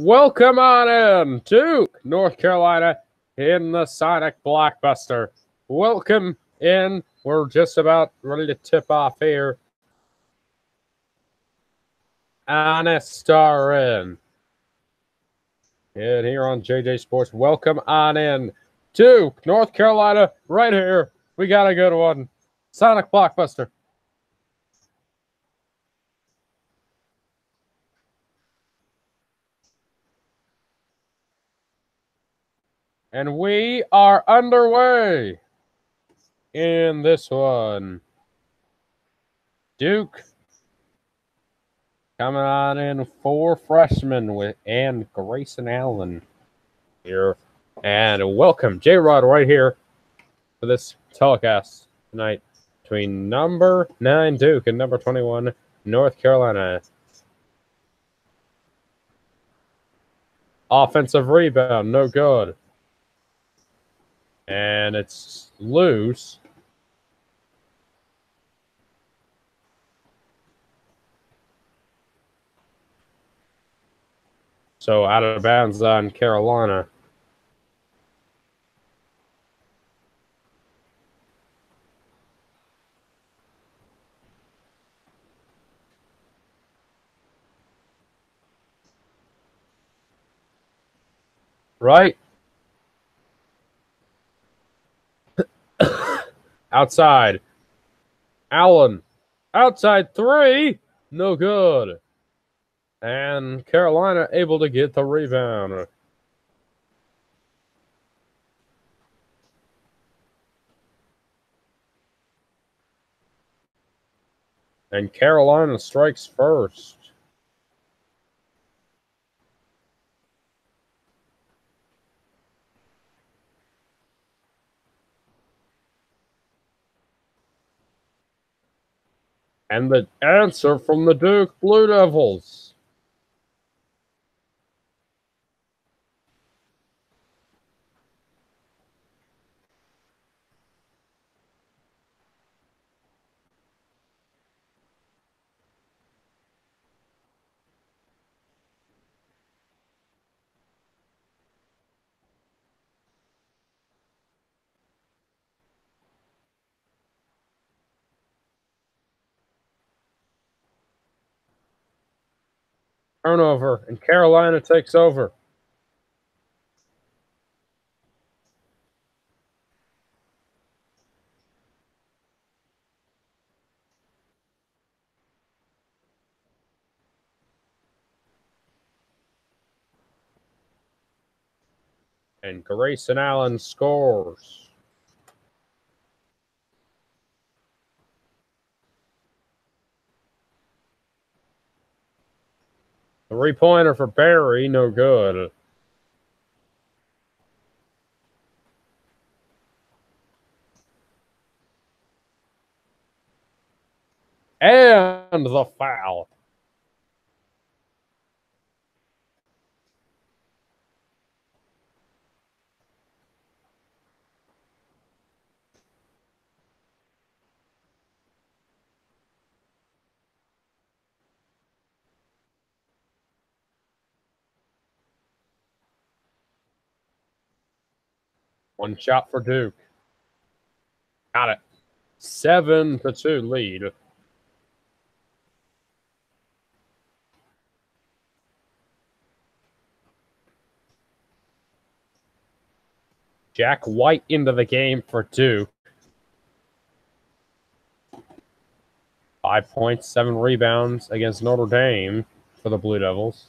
Welcome on in to North Carolina in the Sonic Blockbuster. Welcome in. We're just about ready to tip off here. Honest Starin. And here on JJ Sports, welcome on in to North Carolina right here. We got a good one. Sonic Blockbuster. And we are underway in this one. Duke coming on in 4 freshmen and Grayson Allen here. And welcome J-Rod right here for this telecast tonight between number 9 Duke and number 21 North Carolina. Offensive rebound, no good. And it's loose. So out of bounds on Carolina. Right? Outside. Allen. Outside 3. No good. And Carolina able to get the rebound. And Carolina strikes first. And the answer from the Duke Blue Devils. Turnover, and Carolina takes over. And Grayson Allen scores. Three-pointer for Barry, no good. And the foul. One shot for Duke. Got it. 7-2 lead. Jack White into the game for Duke. 5 points, 7 rebounds against Notre Dame for the Blue Devils.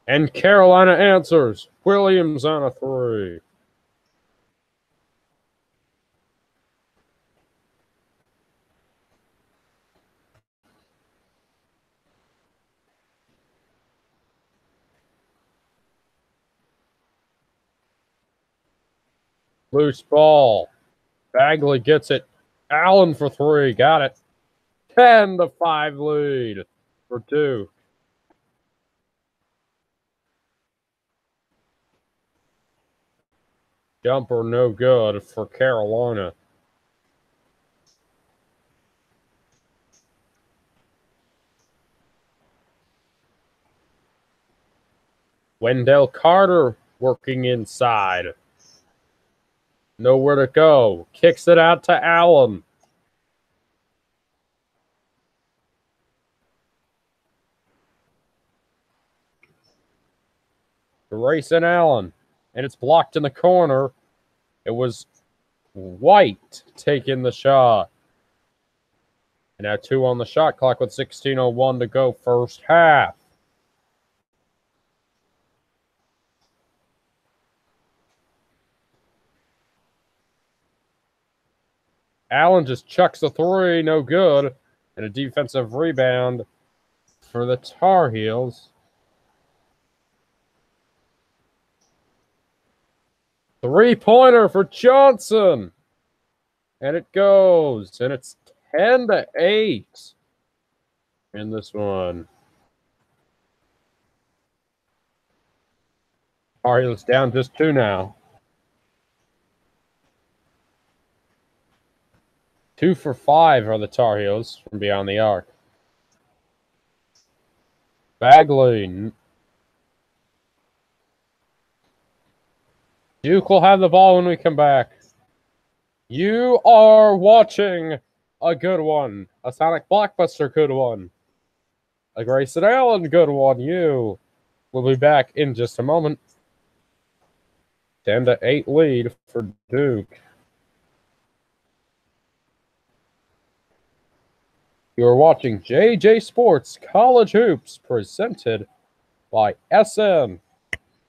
And Carolina answers. Williams on a 3. Loose ball. Bagley gets it. Allen for 3. Got it. 10-5 lead for Duke. Jumper no good for Carolina. Wendell Carter working inside. Nowhere to go. Kicks it out to Allen. Grayson Allen. And it's blocked in the corner. It was White taking the shot. And now 2 on the shot clock with 16:01 to go first half. Allen just chucks a 3, no good. And a defensive rebound for the Tar Heels. 3-pointer for Johnson. And it goes. And it's 10-8 in this one. Tar Heels down just 2 now. 2 for 5 are the Tar Heels from beyond the arc. Bagley. Duke will have the ball when we come back. You are watching a good one. A Sonic Blockbuster good one. A Grayson Allen good one. You will be back in just a moment. 10-8 lead for Duke. You're watching JJ Sports College Hoops presented by SM.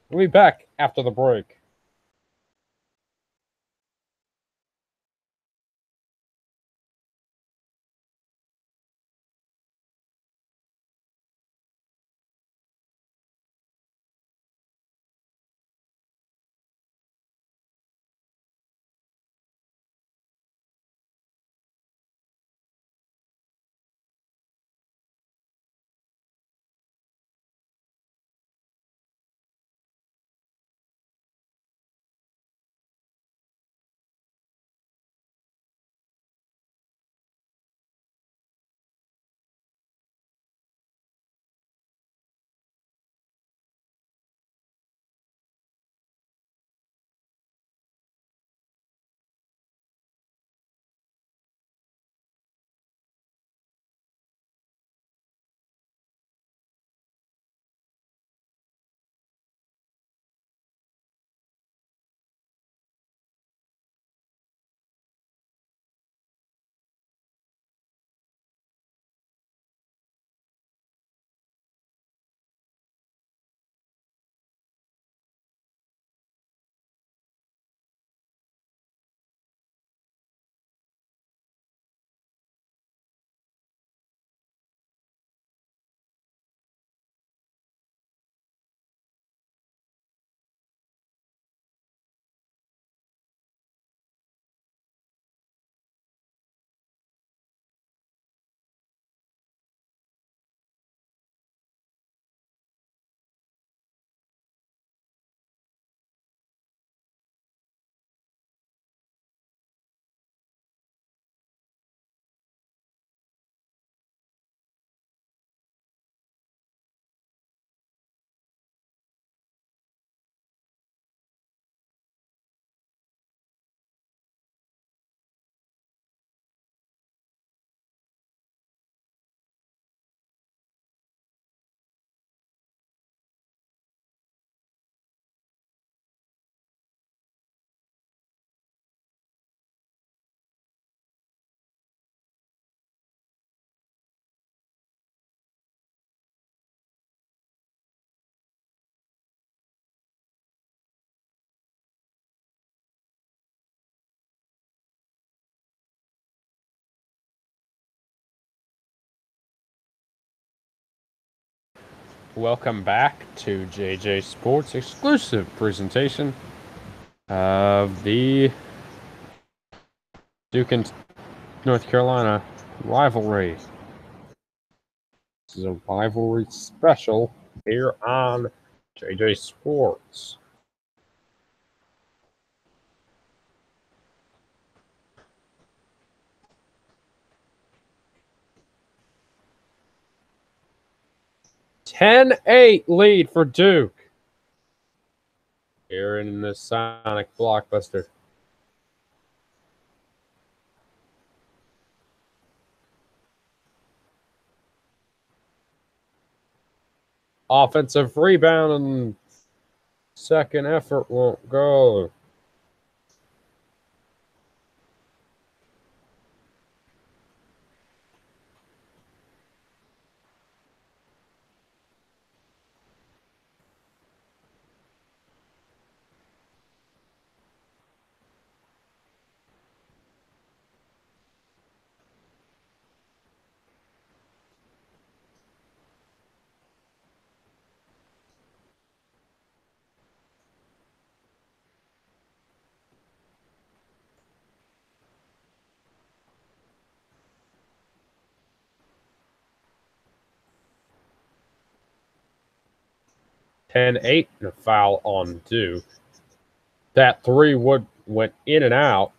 We'll be back after the break. Welcome back to JJ Sports exclusive presentation of the Duke and North Carolina rivalry. This is a rivalry special here on JJ Sports. 10-8 lead for Duke here in the Sonic Blockbuster. Offensive rebound and second effort won't go. (10-8) and a foul on Duke. That three went in and out.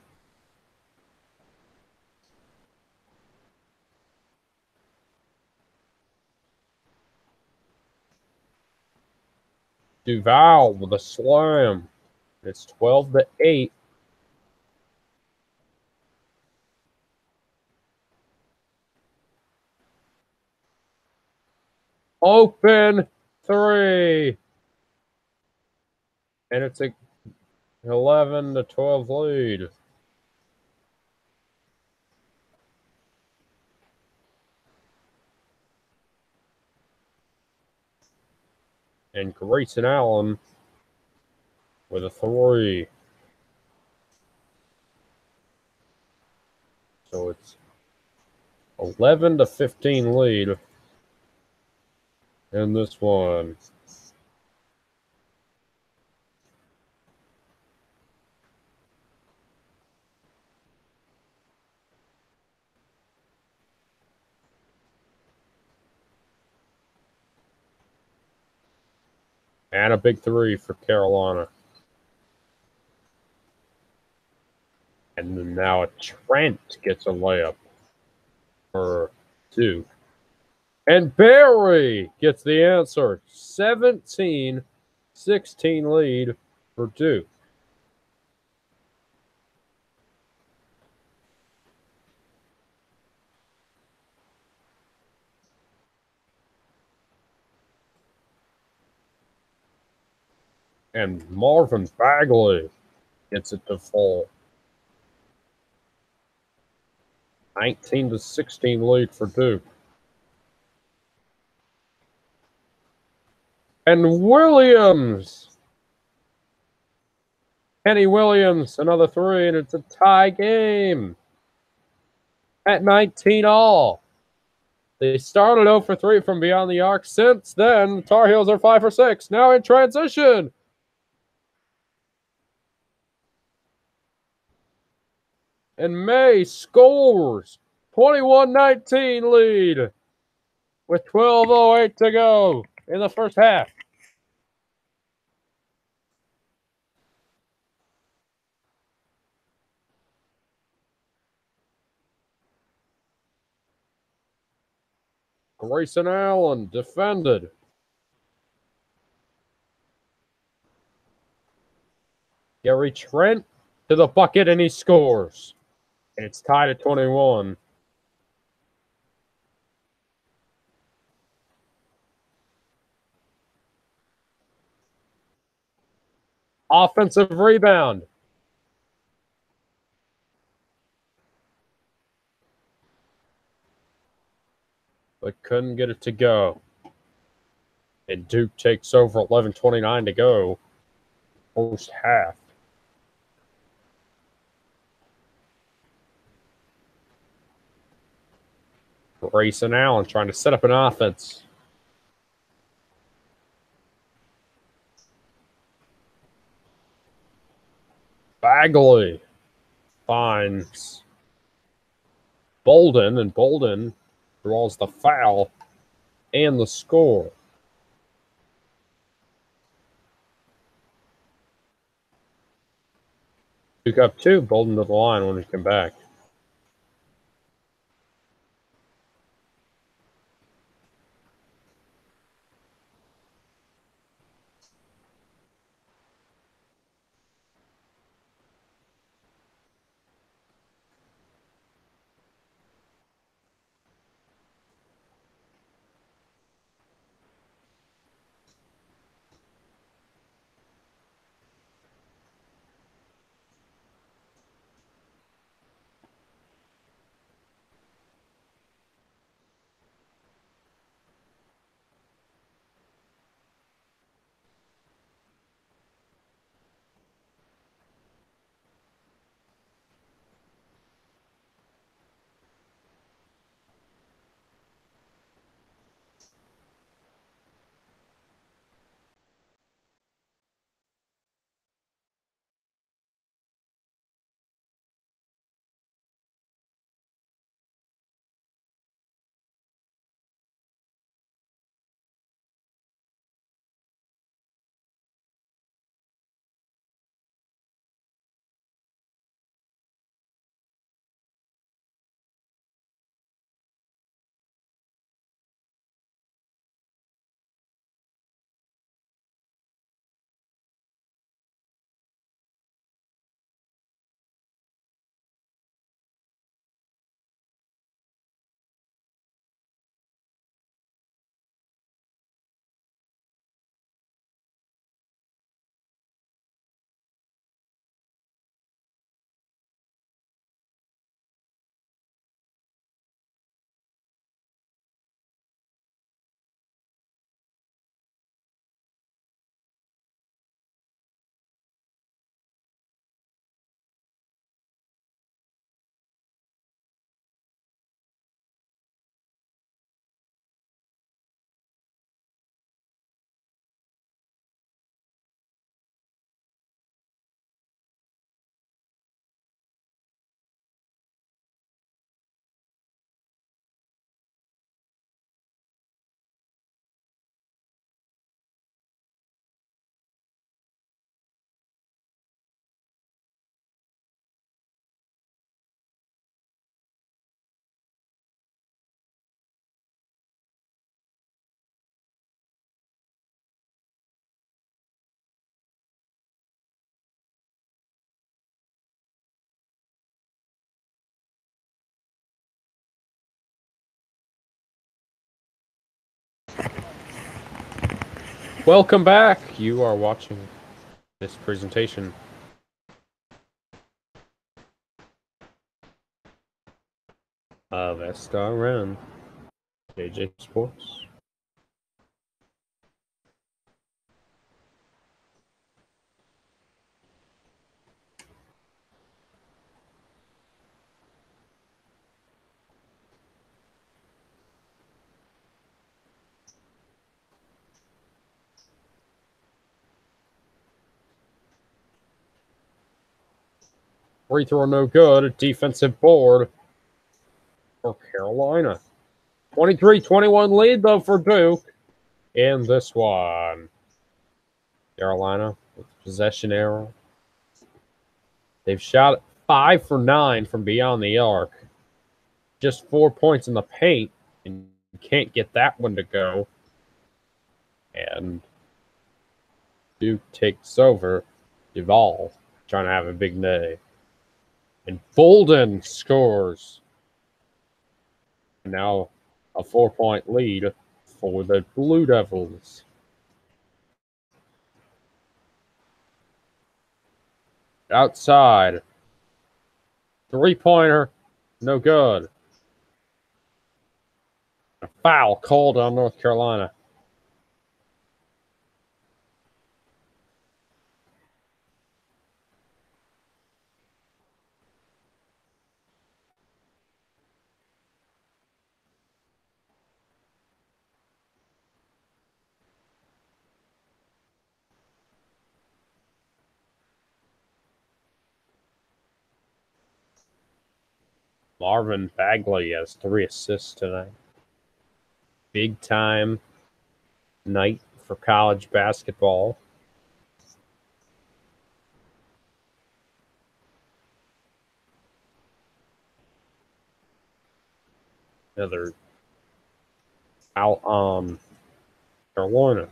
Duval with a slam. It's 12-8. Open three. And it's a 11-12 lead. And Grayson Allen with a three. So it's 11-15 lead in this one. And a big three for Carolina. And now Trent gets a layup for Duke. And Barry gets the answer. 17-16 lead for Duke. And Marvin Bagley gets it to fall. 19-16 lead for Duke. And Williams. Kenny Williams, another three, and it's a tie game at 19 all. They started 0 for 3 from beyond the arc. Since then, the Tar Heels are 5 for 6. Now in transition. And May scores. 21-19 lead with 12:08 to go in the first half. Grayson Allen defended. Gary Trent to the bucket, and he scores. And it's tied at 21. Offensive rebound. But couldn't get it to go. And Duke takes over 11:29 to go. First half. Grayson Allen trying to set up an offense. Bagley finds Bolden, and Bolden draws the foul and the score. Duke up 2, Bolden to the line when we come back. Welcome back. You are watching this presentation of SRN JJ Sports. Free throw no good. Defensive board for Carolina. 23-21 lead though for Duke in this one. Carolina with possession arrow. They've shot 5 for 9 from beyond the arc. Just 4 points in the paint, and you can't get that one to go. And Duke takes over. Duvall trying to have a big day. And Bolden scores. And now a 4-point lead for the Blue Devils. Outside. 3-pointer. No good. A foul called on North Carolina. Marvin Bagley has 3 assists tonight. Big time night for college basketball. Another out on Carolina.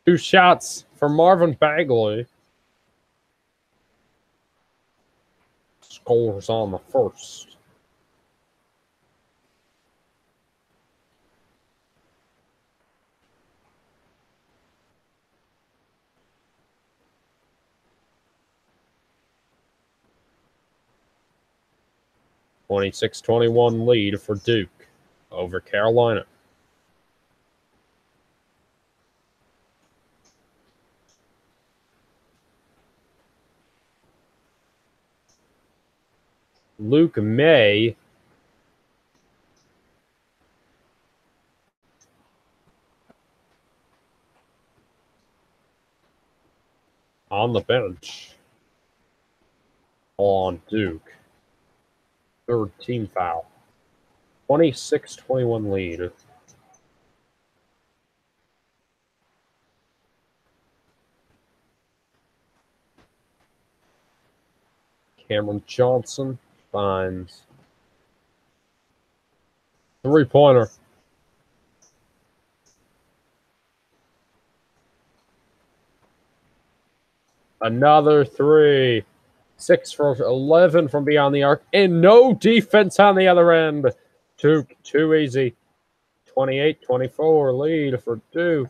Two shots for Marvin Bagley. Scores on the first. (26-21) lead for Duke over Carolina. Luke May on the bench on Duke. Third team foul. 26-21 lead. Cameron Johnson finds 3-pointer. Another 3. 6 for 11 from beyond the arc. And no defense on the other end. Duke, too easy. 28-24 lead for Duke.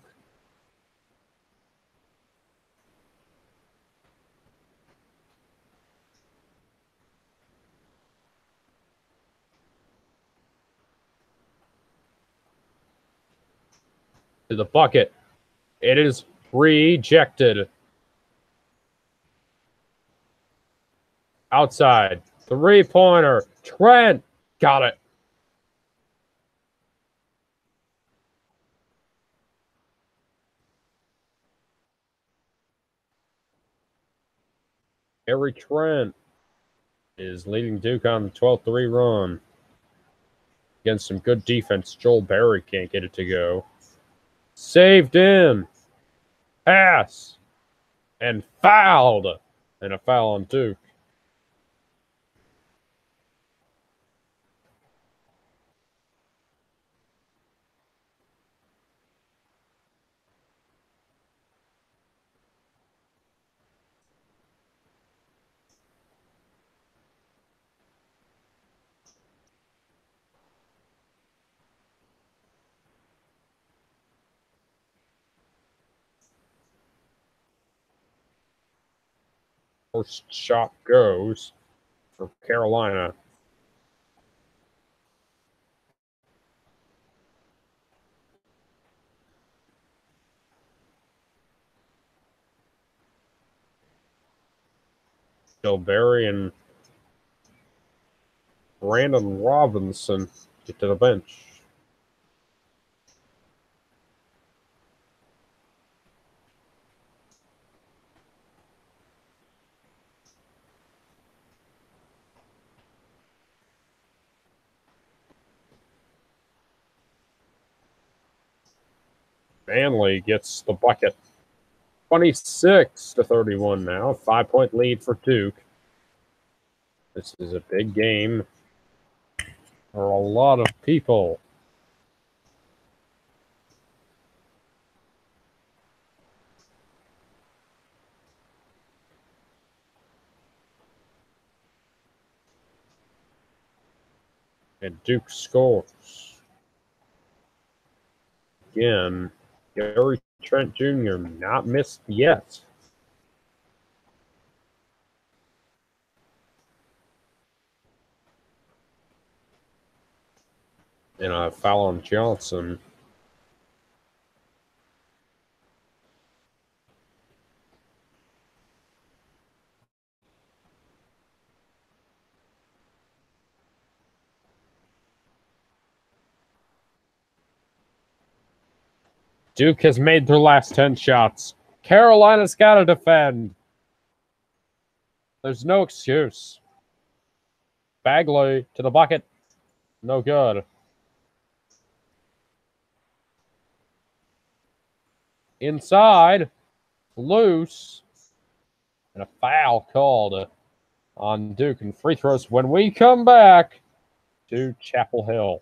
To the bucket. It is rejected. Outside. 3-pointer. Trent. Got it. Harry Trent is leading Duke on the 12-3 run. Against some good defense. Joel Berry can't get it to go. Saved in. Pass. And fouled. And a foul on Duke. First shot goes for Carolina. Gilberry and Brandon Robinson get to the bench. Manley gets the bucket. 26-31 now. 5-point lead for Duke. This is a big game for a lot of people. And Duke scores. Again, Gary Trent Jr. not missed yet. And a foul on Johnson. Duke has made their last 10 shots. Carolina's got to defend. There's no excuse. Bagley to the bucket. No good. Inside. Loose. And a foul called on Duke and free throws when we come back to Chapel Hill.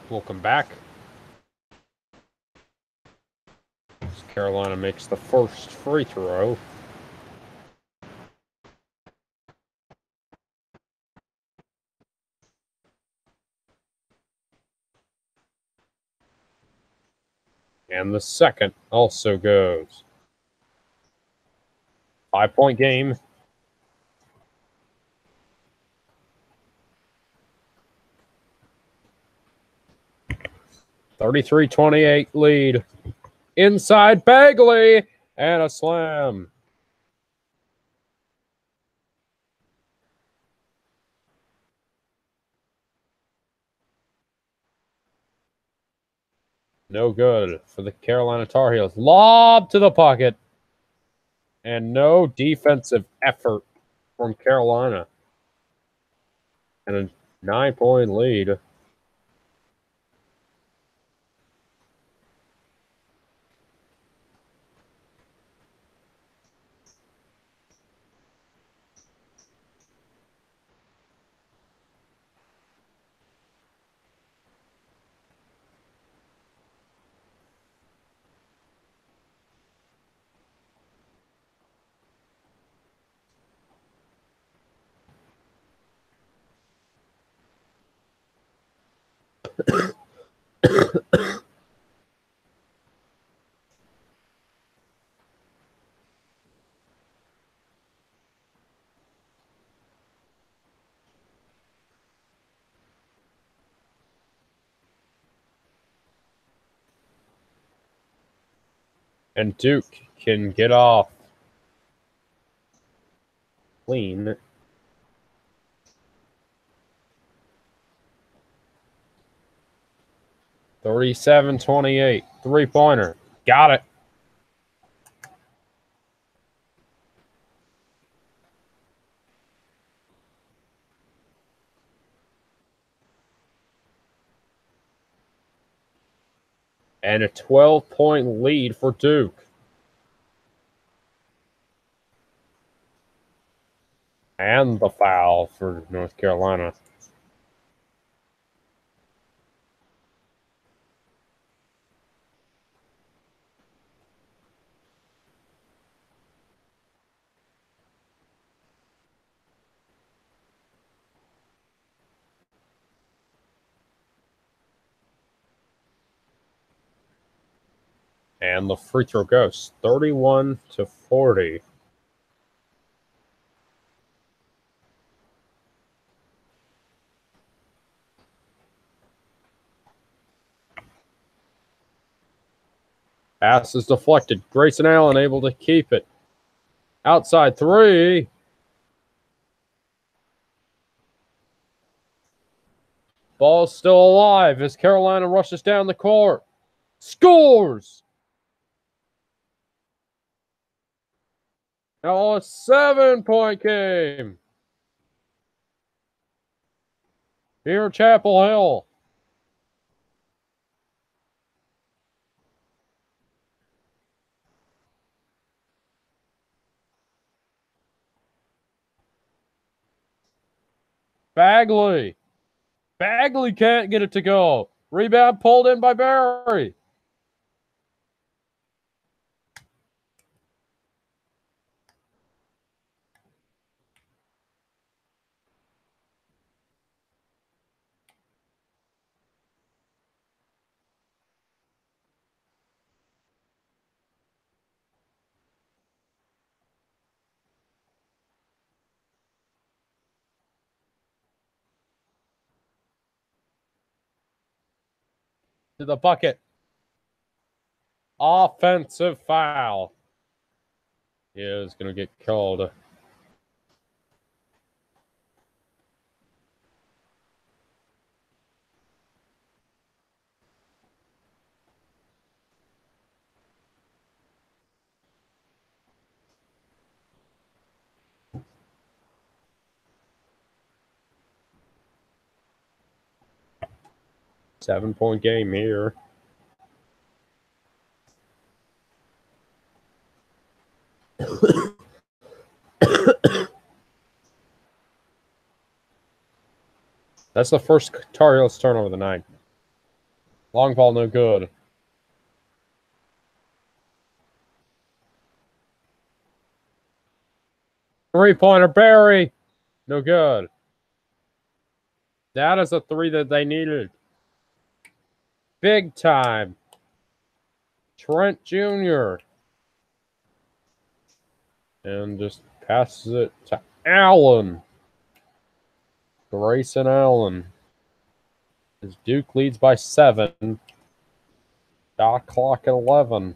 Welcome back. Carolina makes the first free throw. And the second also goes. 5-point game. (33-28) lead. Inside Bagley and a slam. No good for the Carolina Tar Heels. Lob to the pocket. And no defensive effort from Carolina. And a 9-point lead. And Duke can get off clean. (37-28). Three-pointer. Got it. And a 12-point lead for Duke. And the foul for North Carolina. And the free throw goes 31-40. Pass is deflected. Grayson Allen able to keep it. Outside three. Ball's still alive as Carolina rushes down the court. Scores! Now a 7-point game. Here at Chapel Hill. Bagley. Bagley can't get it to go. Rebound pulled in by Barry. To the bucket. Offensive foul. Yeah, it's going to get called. Seven-point game here. That's the first Tar Heels turnover of the night. Long ball, no good. Three-pointer, Barry. No good. That is a three that they needed. Big time. Trent Jr. And just passes it to Allen. Grayson Allen. As Duke leads by 7. Shot clock at 11.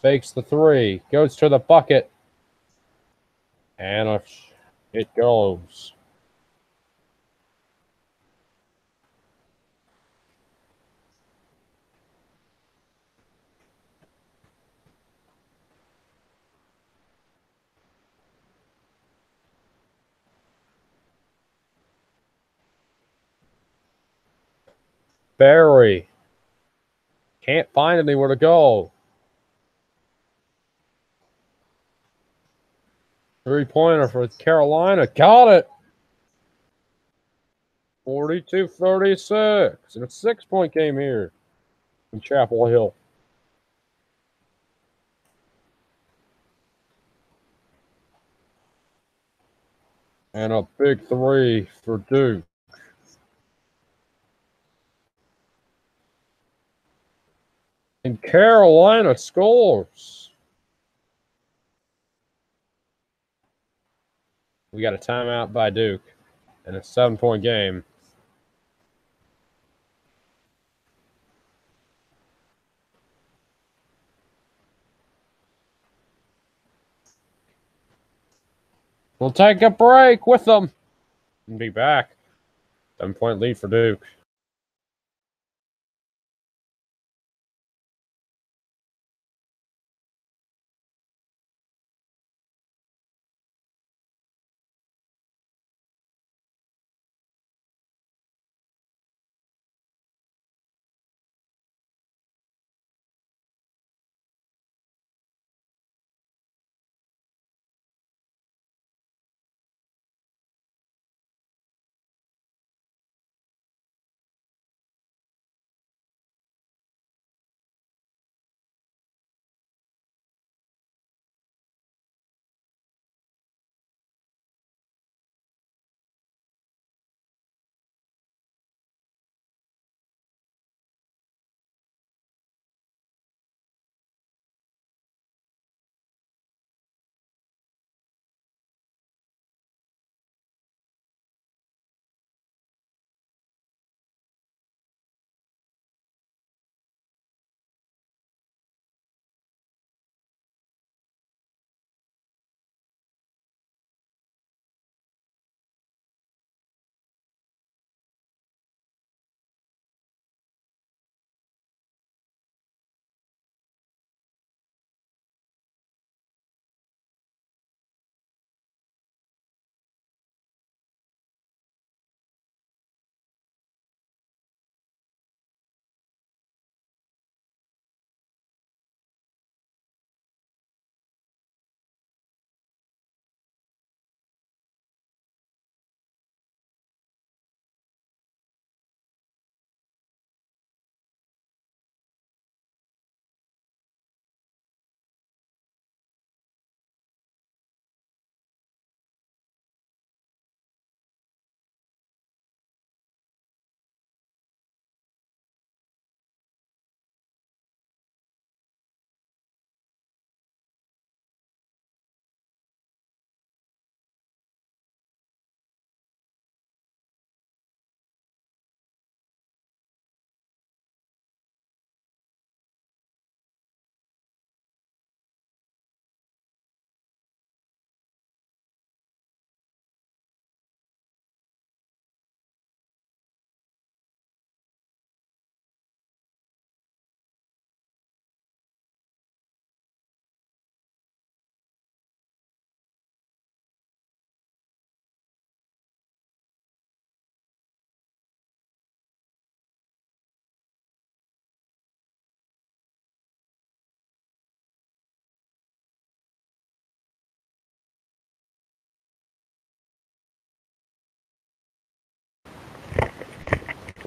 Fakes the three. Goes to the bucket. And it goes. Barry. Can't find anywhere to go. Three-pointer for Carolina. Got it. 42-36. And a 6-point game here in Chapel Hill. And a big three for Duke. And Carolina scores. We got a timeout by Duke and a 7-point game. We'll take a break with them and be back. 7-point lead for Duke.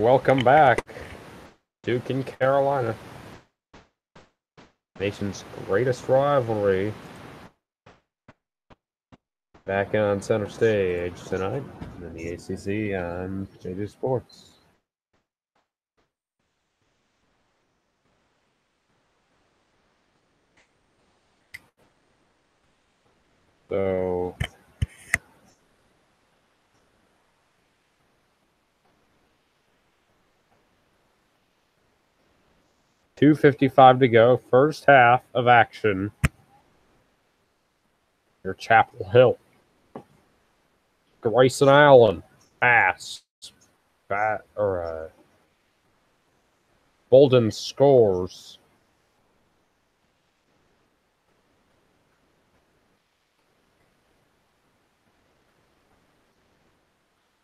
welcome back. Duke and Carolina. Nation's greatest rivalry. Back on center stage tonight in the ACC on JJ Sports. So, .255 to go. First half of action. Your Chapel Hill. Grayson Allen. Pass. Bolden scores.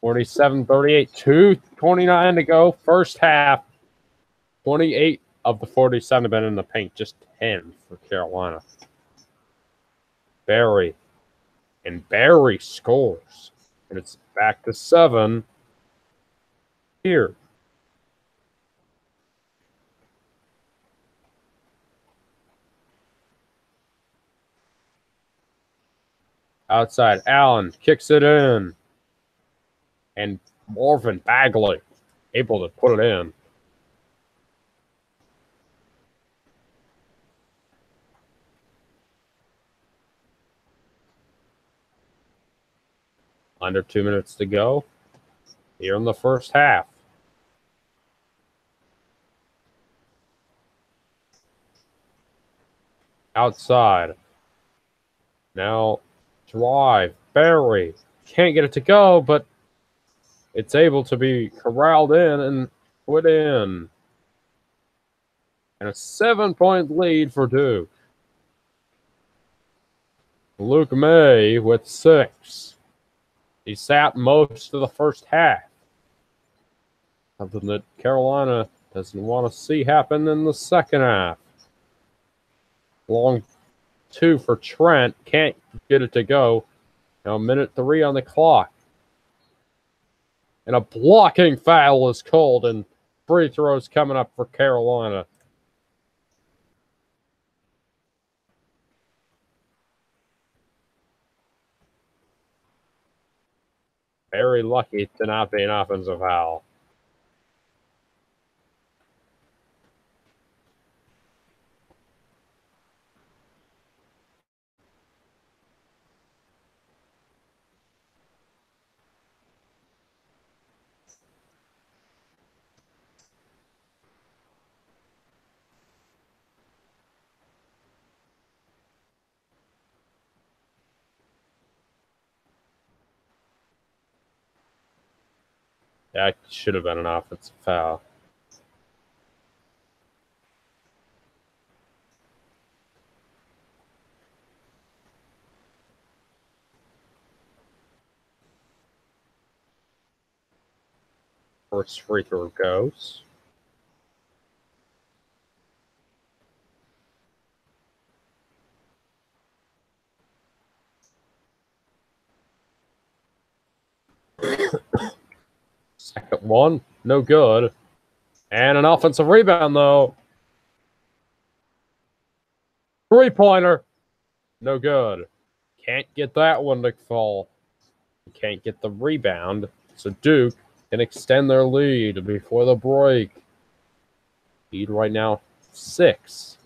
.47-38. 2:29 to go. First half. 28 of the 47 have been in the paint. Just 10 for Carolina. Barry. And Barry scores. And it's back to 7 here. Outside, Allen kicks it in. And Marvin Bagley able to put it in. Under 2 minutes to go here in the first half. Outside. Now drive. Barry can't get it to go, but it's able to be corralled in and put in. And a 7-point lead for Duke. Luke May with 6. He sat most of the first half. Something that Carolina doesn't want to see happen in the second half. Long 2 for Trent. Can't get it to go. Now minute 3 on the clock. And a blocking foul is called, and free throws coming up for Carolina. Very lucky to not be an offensive foul. That should have been an offensive foul. First free throw goes. Second one, no good. And an offensive rebound, though. Three-pointer, no good. Can't get that one to fall. Can't get the rebound. So Duke can extend their lead before the break. Lead right now, 6.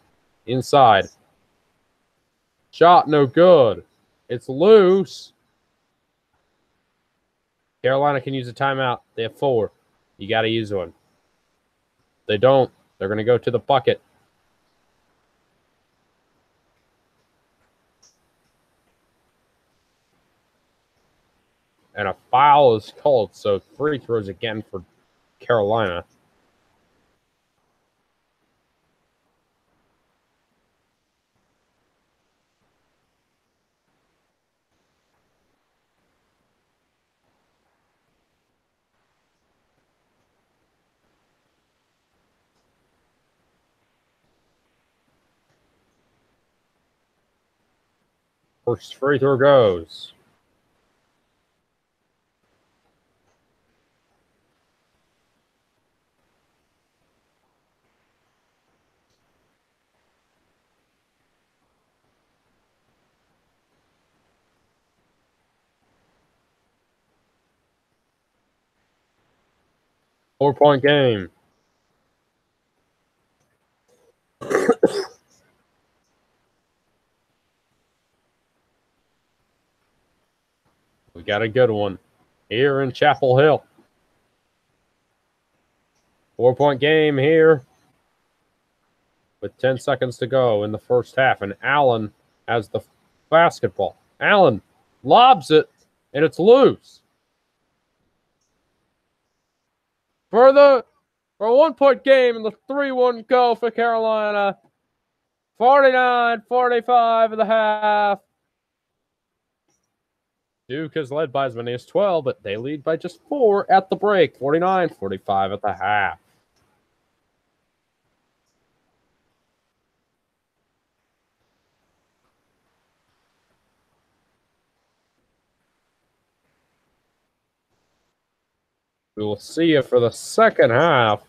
Inside. Shot, no good. It's loose. Carolina can use a timeout. They have 4. You got to use one. They don't. They're going to go to the bucket. And a foul is called, so free throws again for Carolina. First free throw goes. 4-point game. We got a good one here in Chapel Hill. 4-point game here with 10 seconds to go in the first half. And Allen has the basketball. Allen lobs it, and it's loose. For a 1-point game in the 3-1 go for Carolina. 49-45 in the half. Duke is led by as many as 12, but they lead by just 4 at the break. 49-45 at the half. We will see you for the second half.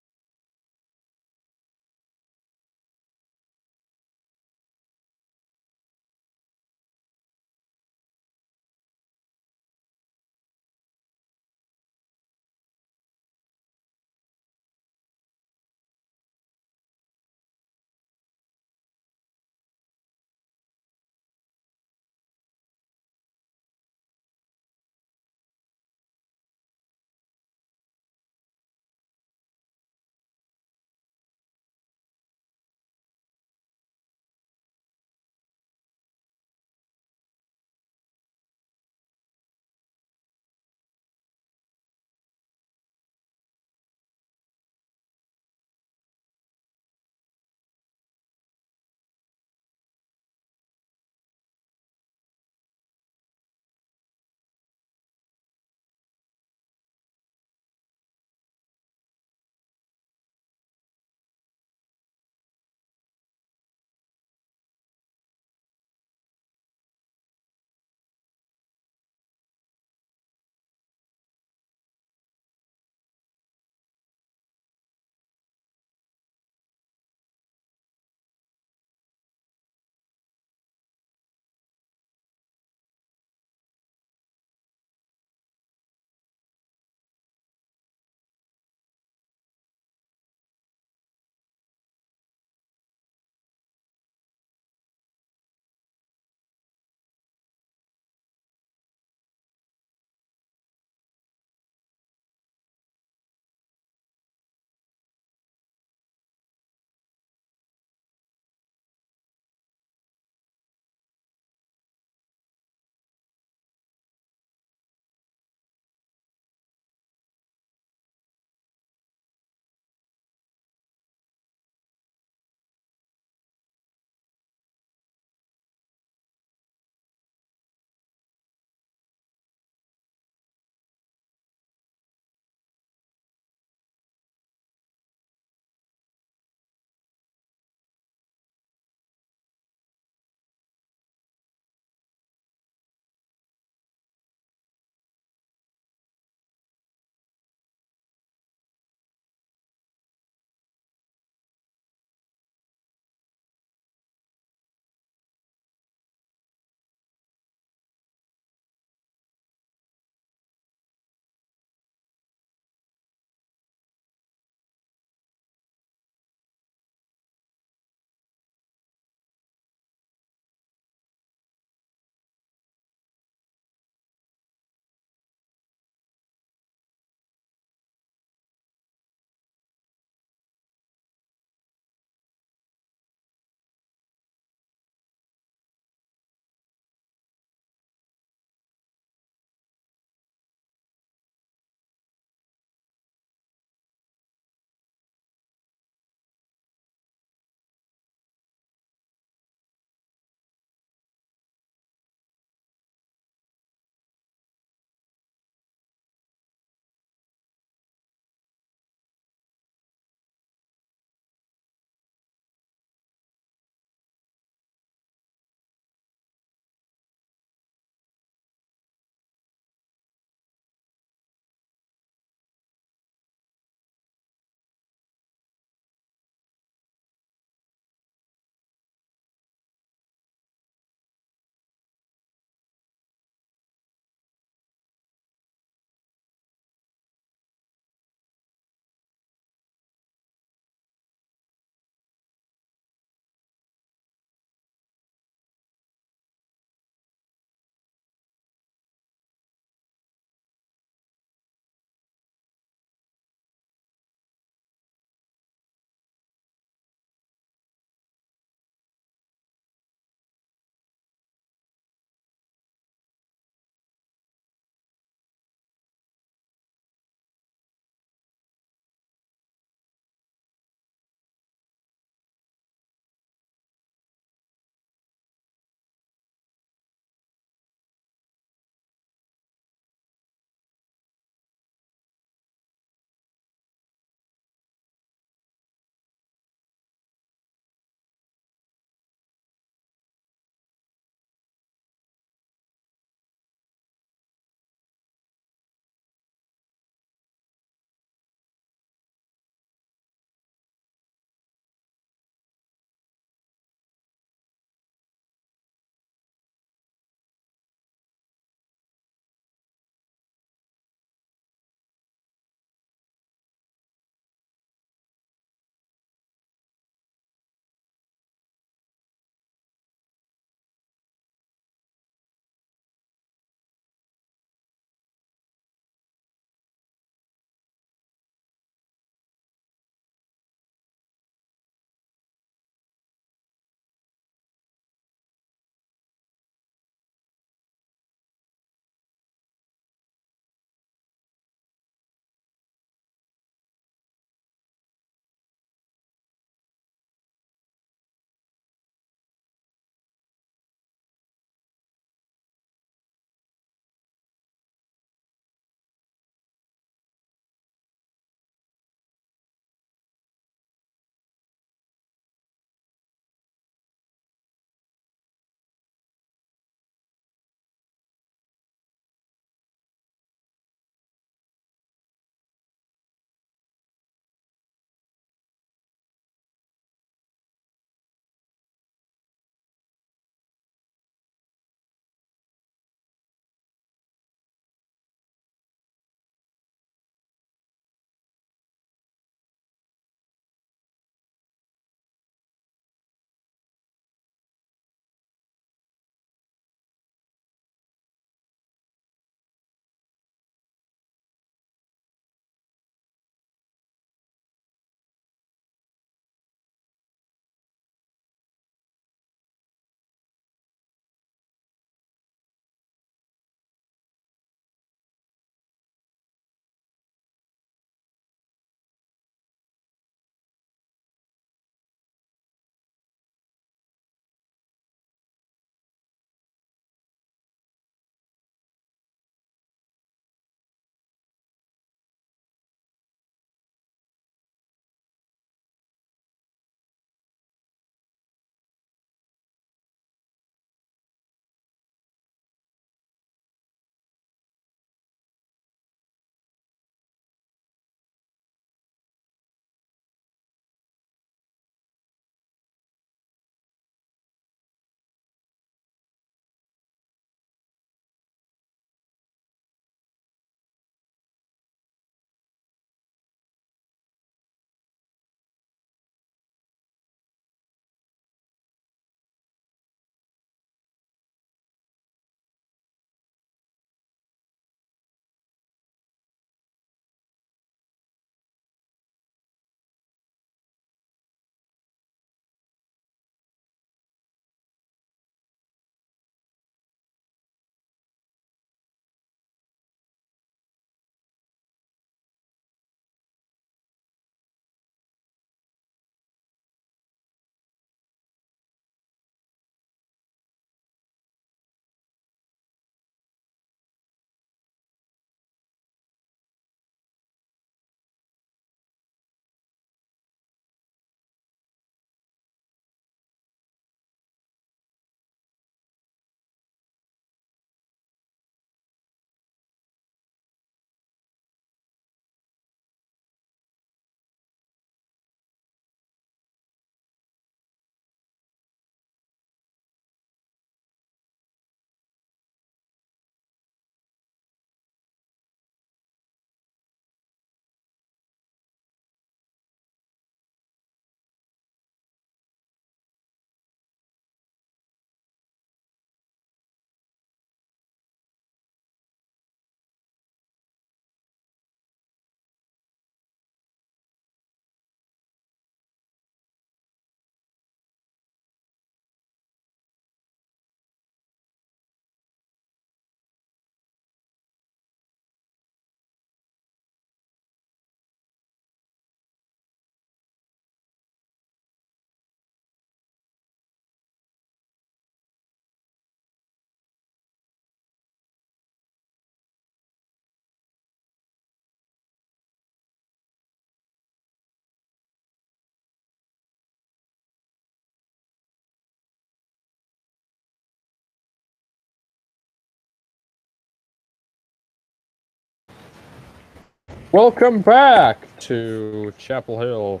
Welcome back to Chapel Hill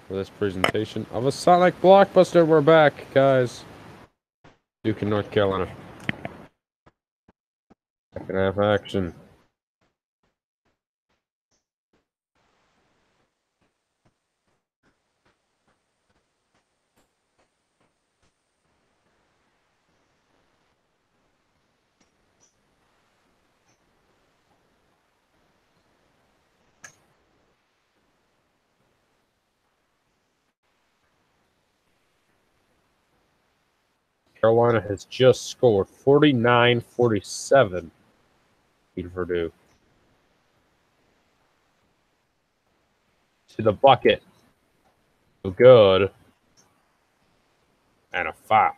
for this presentation of a Sonic Blockbuster. We're back, guys. Duke in North Carolina. Second half action. Carolina has just scored 49-47. Beat Purdue. To the bucket. Good. And a foul.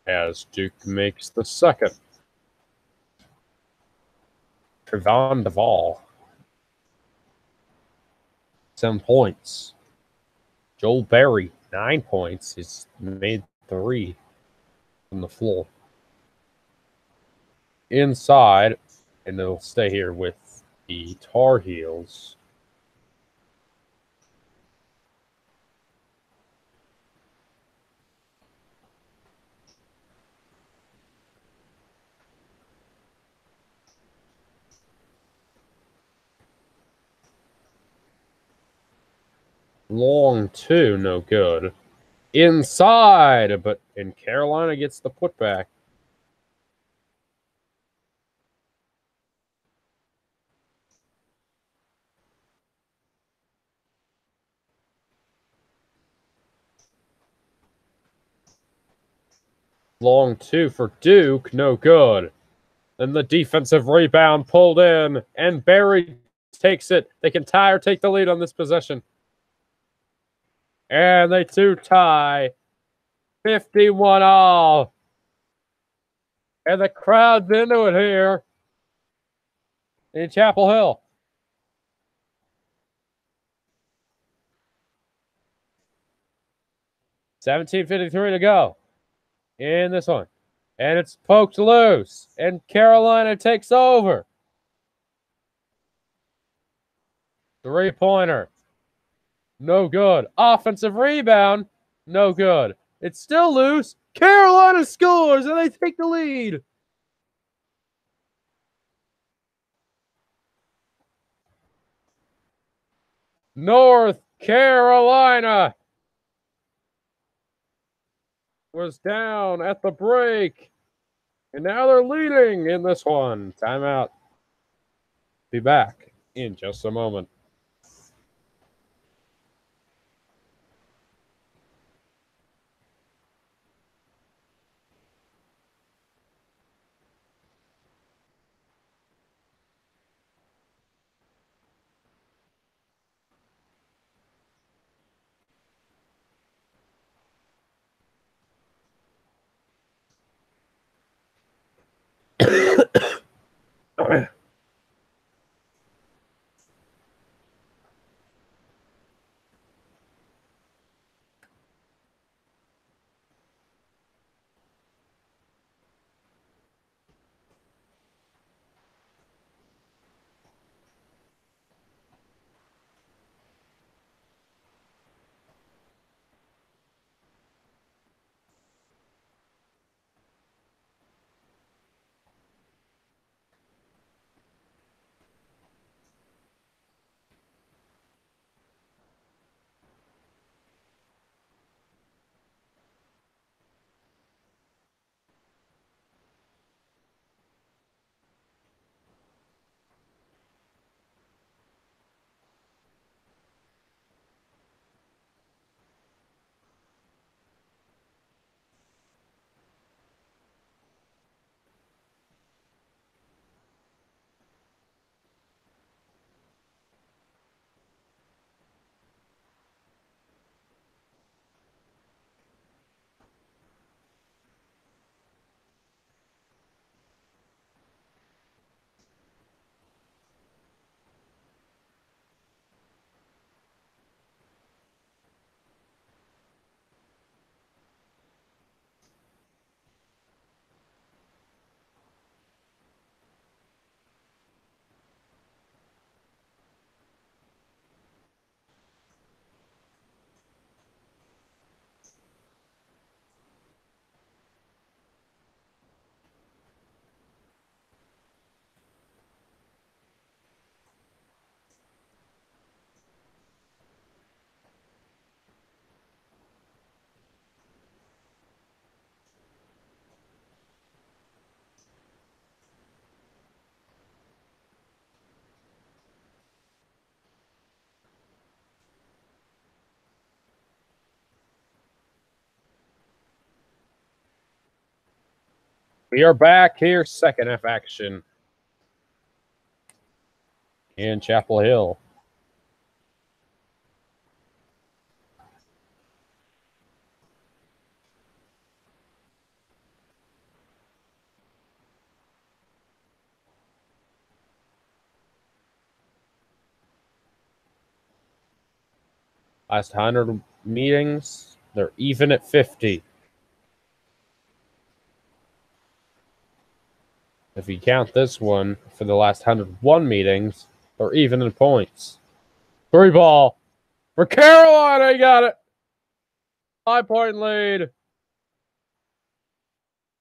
As Duke makes the second. Trevon Duvall. 7 points. Joel Berry, 9 points. He's made 3 from the floor. Inside, and they'll stay here with the Tar Heels. Long two, no good. Inside, but and Carolina gets the putback. Long two for Duke, no good. Then the defensive rebound pulled in, and Barry takes it. They can tie or take the lead on this possession. And they two tie. 51 all. And the crowd's into it here in Chapel Hill. $17:53 to go in this one. And it's poked loose. And Carolina takes over. 3-pointer. No good. Offensive rebound. No good. It's still loose. Carolina scores and they take the lead. North Carolina was down at the break. And now they're leading in this one. Timeout. Be back in just a moment. We are back here, second half action in Chapel Hill. Last 100 meetings, they're even at 50. If you count this one, for the last 101 meetings, they're even in points. 3-ball for Carolina. He got it. 5-point lead.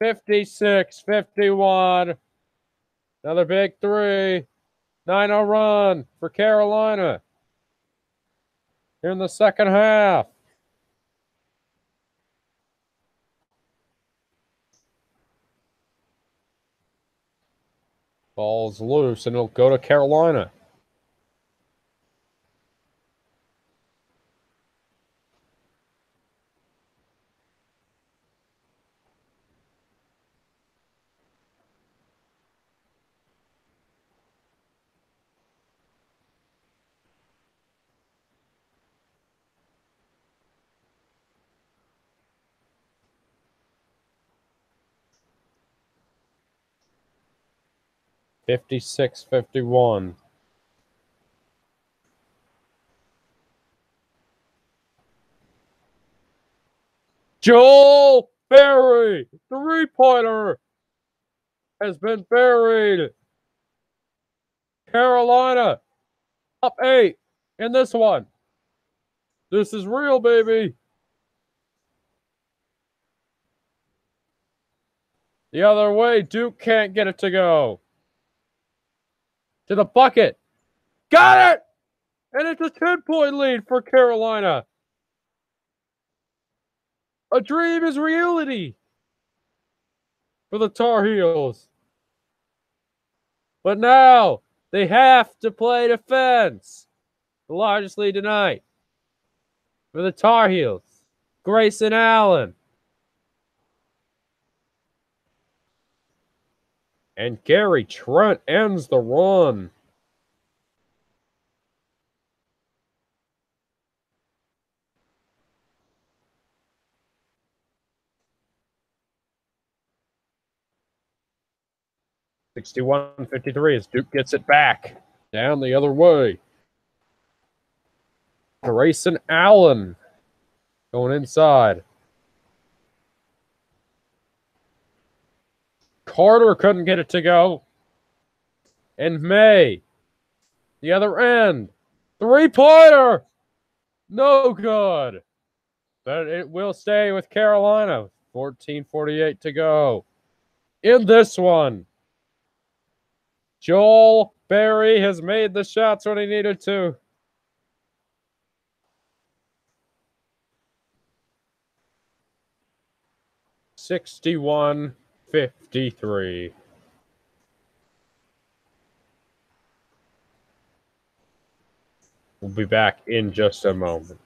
56-51. Another big 3. 9-0 run for Carolina here in the second half. Ball's loose, and it'll go to Carolina. (56-51). Joel Berry, 3-pointer, has been buried. Carolina up 8 in this one. This is real, baby. The other way, Duke can't get it to go. To the bucket. Got it! And it's a 10-point lead for Carolina. A dream is reality for the Tar Heels. But now they have to play defense. The largest lead tonight for the Tar Heels. Grayson Allen. And Gary Trent ends the run. (61-53) as Duke gets it back. Down the other way. Grayson Allen going inside. Carter couldn't get it to go. And May, the other end. 3-pointer. No good. But it will stay with Carolina. 14:48 to go. In this one, Joel Berry has made the shots when he needed to. (61-53). We'll be back in just a moment.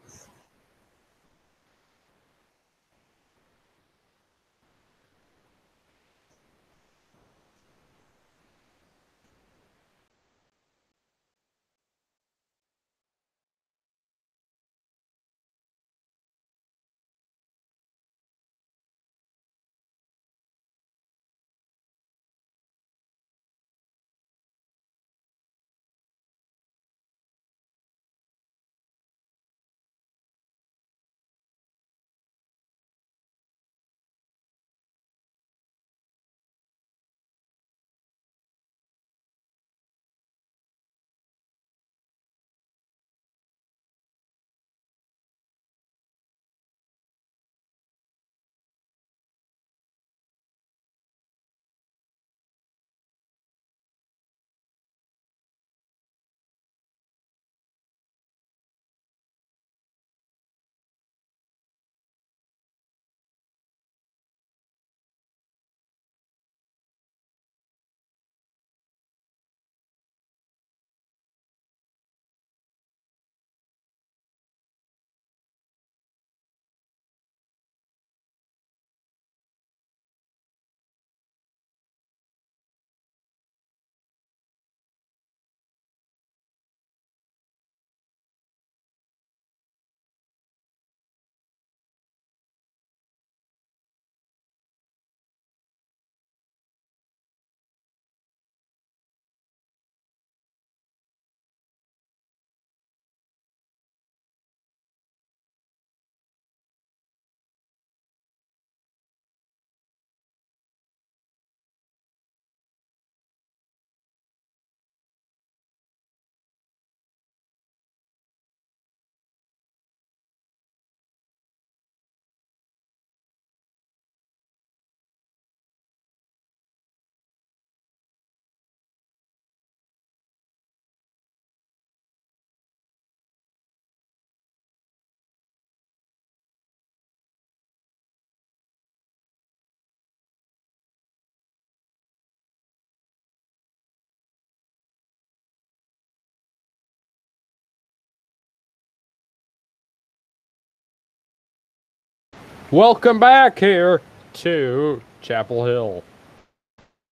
Welcome back here to Chapel Hill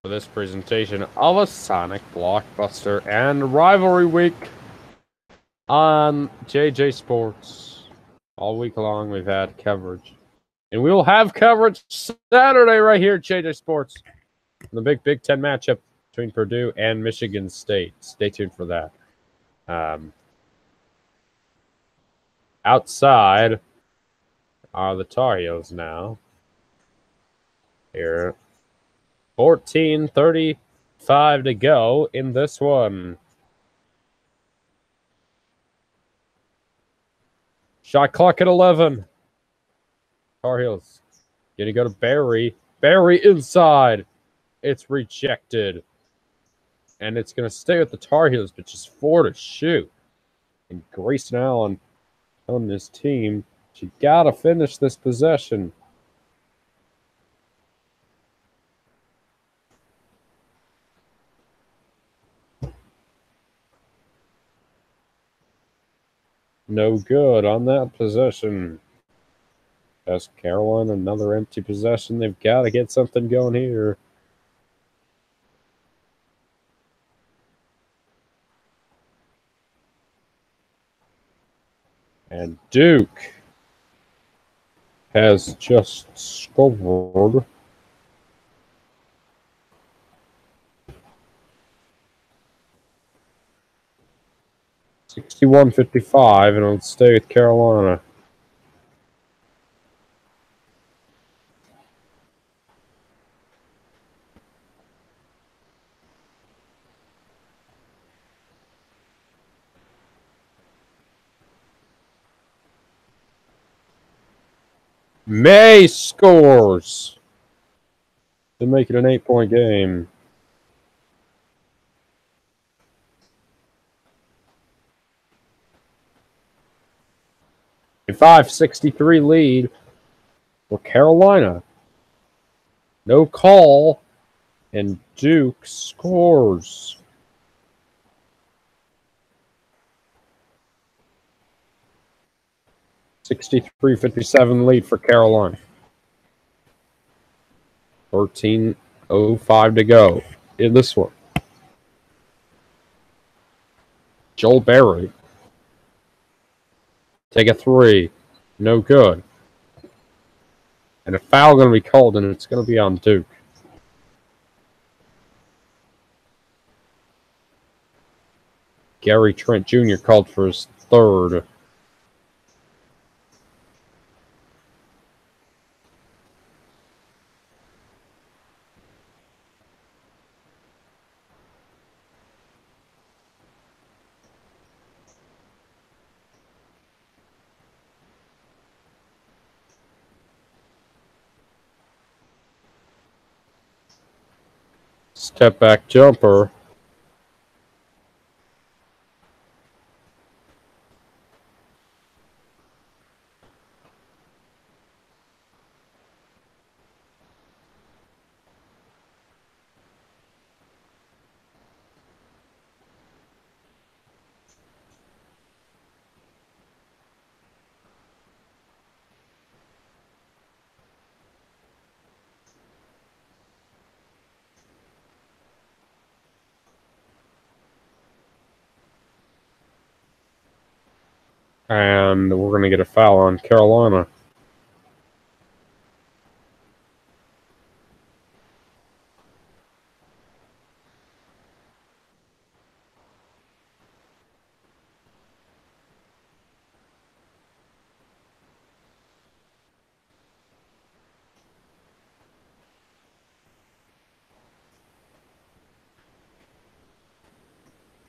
for this presentation of a Sonic Blockbuster and Rivalry Week on JJ Sports. All week long we've had coverage. And we will have coverage Saturday right here at JJ Sports. The big Big Ten matchup between Purdue and Michigan State. Stay tuned for that. Outside are the Tar Heels now. Here. 14:35 to go in this one. Shot clock at 11. Tar Heels gonna go to Barry. Barry inside. It's rejected. And it's gonna stay with the Tar Heels, but just 4 to shoot. And Grayson Allen on his team, she gotta finish this possession. No good on that possession. As Carolina, another empty possession. They've got to get something going here. And Duke has just scored. $61-55, and it'll stay with Carolina. May scores to make it an 8-point game. A 5-63 lead for Carolina. No call, and Duke scores. $63-57 lead for Carolina. 13:05 to go in this one. Joel Barry. Take a three. No good. And a foul going to be called, and it's going to be on Duke. Gary Trent Jr. called for his third. Step back jumper. And we're going to get a foul on Carolina.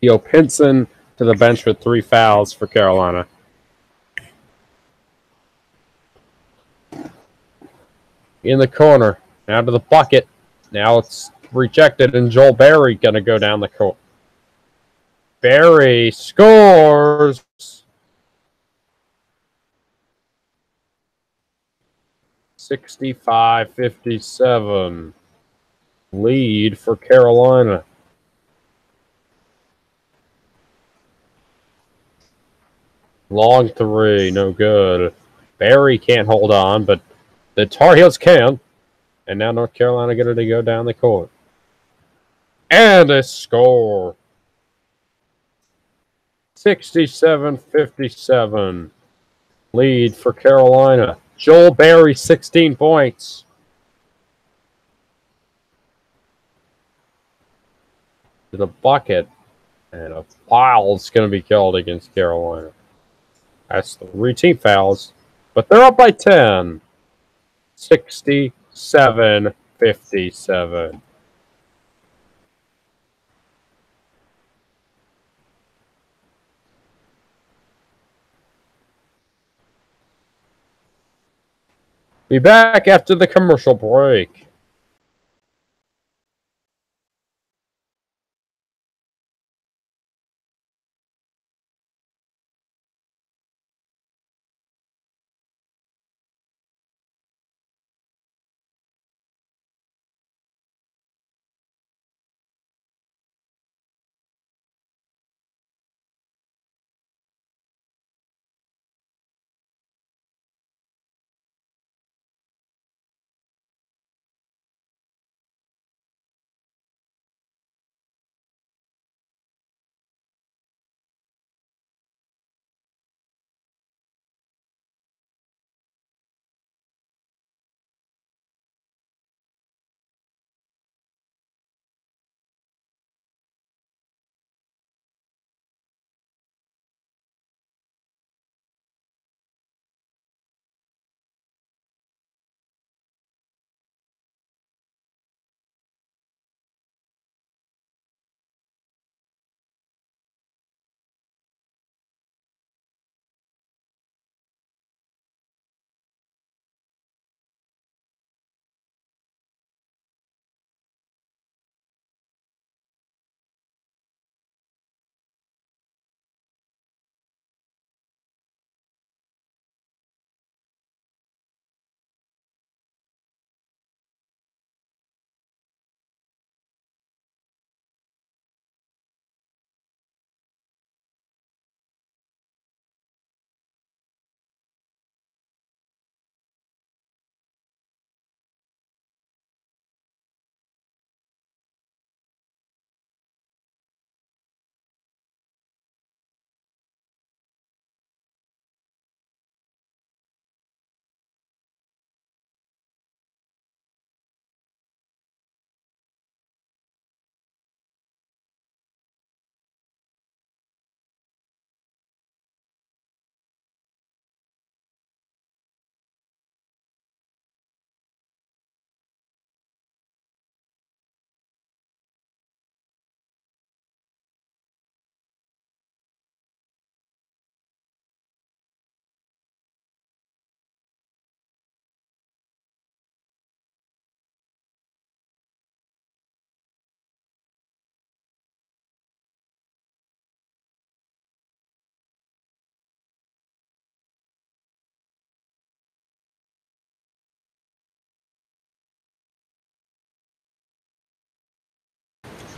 Theo Pinson to the bench with 3 fouls for Carolina. In the corner, now to the bucket. Now it's rejected, and Joel Barry going to go down the court. Barry scores. $65-57. Lead for Carolina. Long three, no good. Barry can't hold on, but The Tar Heels can. And now North Carolina get it to go down the court. And a score. 67-57. Lead for Carolina. Joel Berry, 16 points. To the bucket. And a foul's going to be called against Carolina. That's 3 team fouls. But they're up by 10. 67-57. Be back after the commercial break.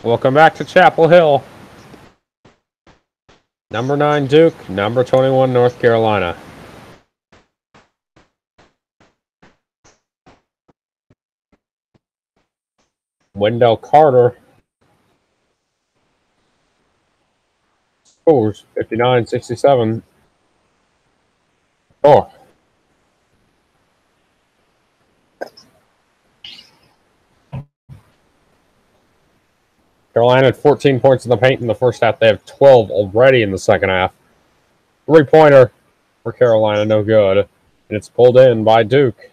Welcome back to Chapel Hill. Number 9 Duke, number 21 North Carolina. Wendell Carter scores 59-67. Oh. Carolina had 14 points in the paint in the first half. They have 12 already in the second half. 3-pointer for Carolina, no good. And it's pulled in by Duke.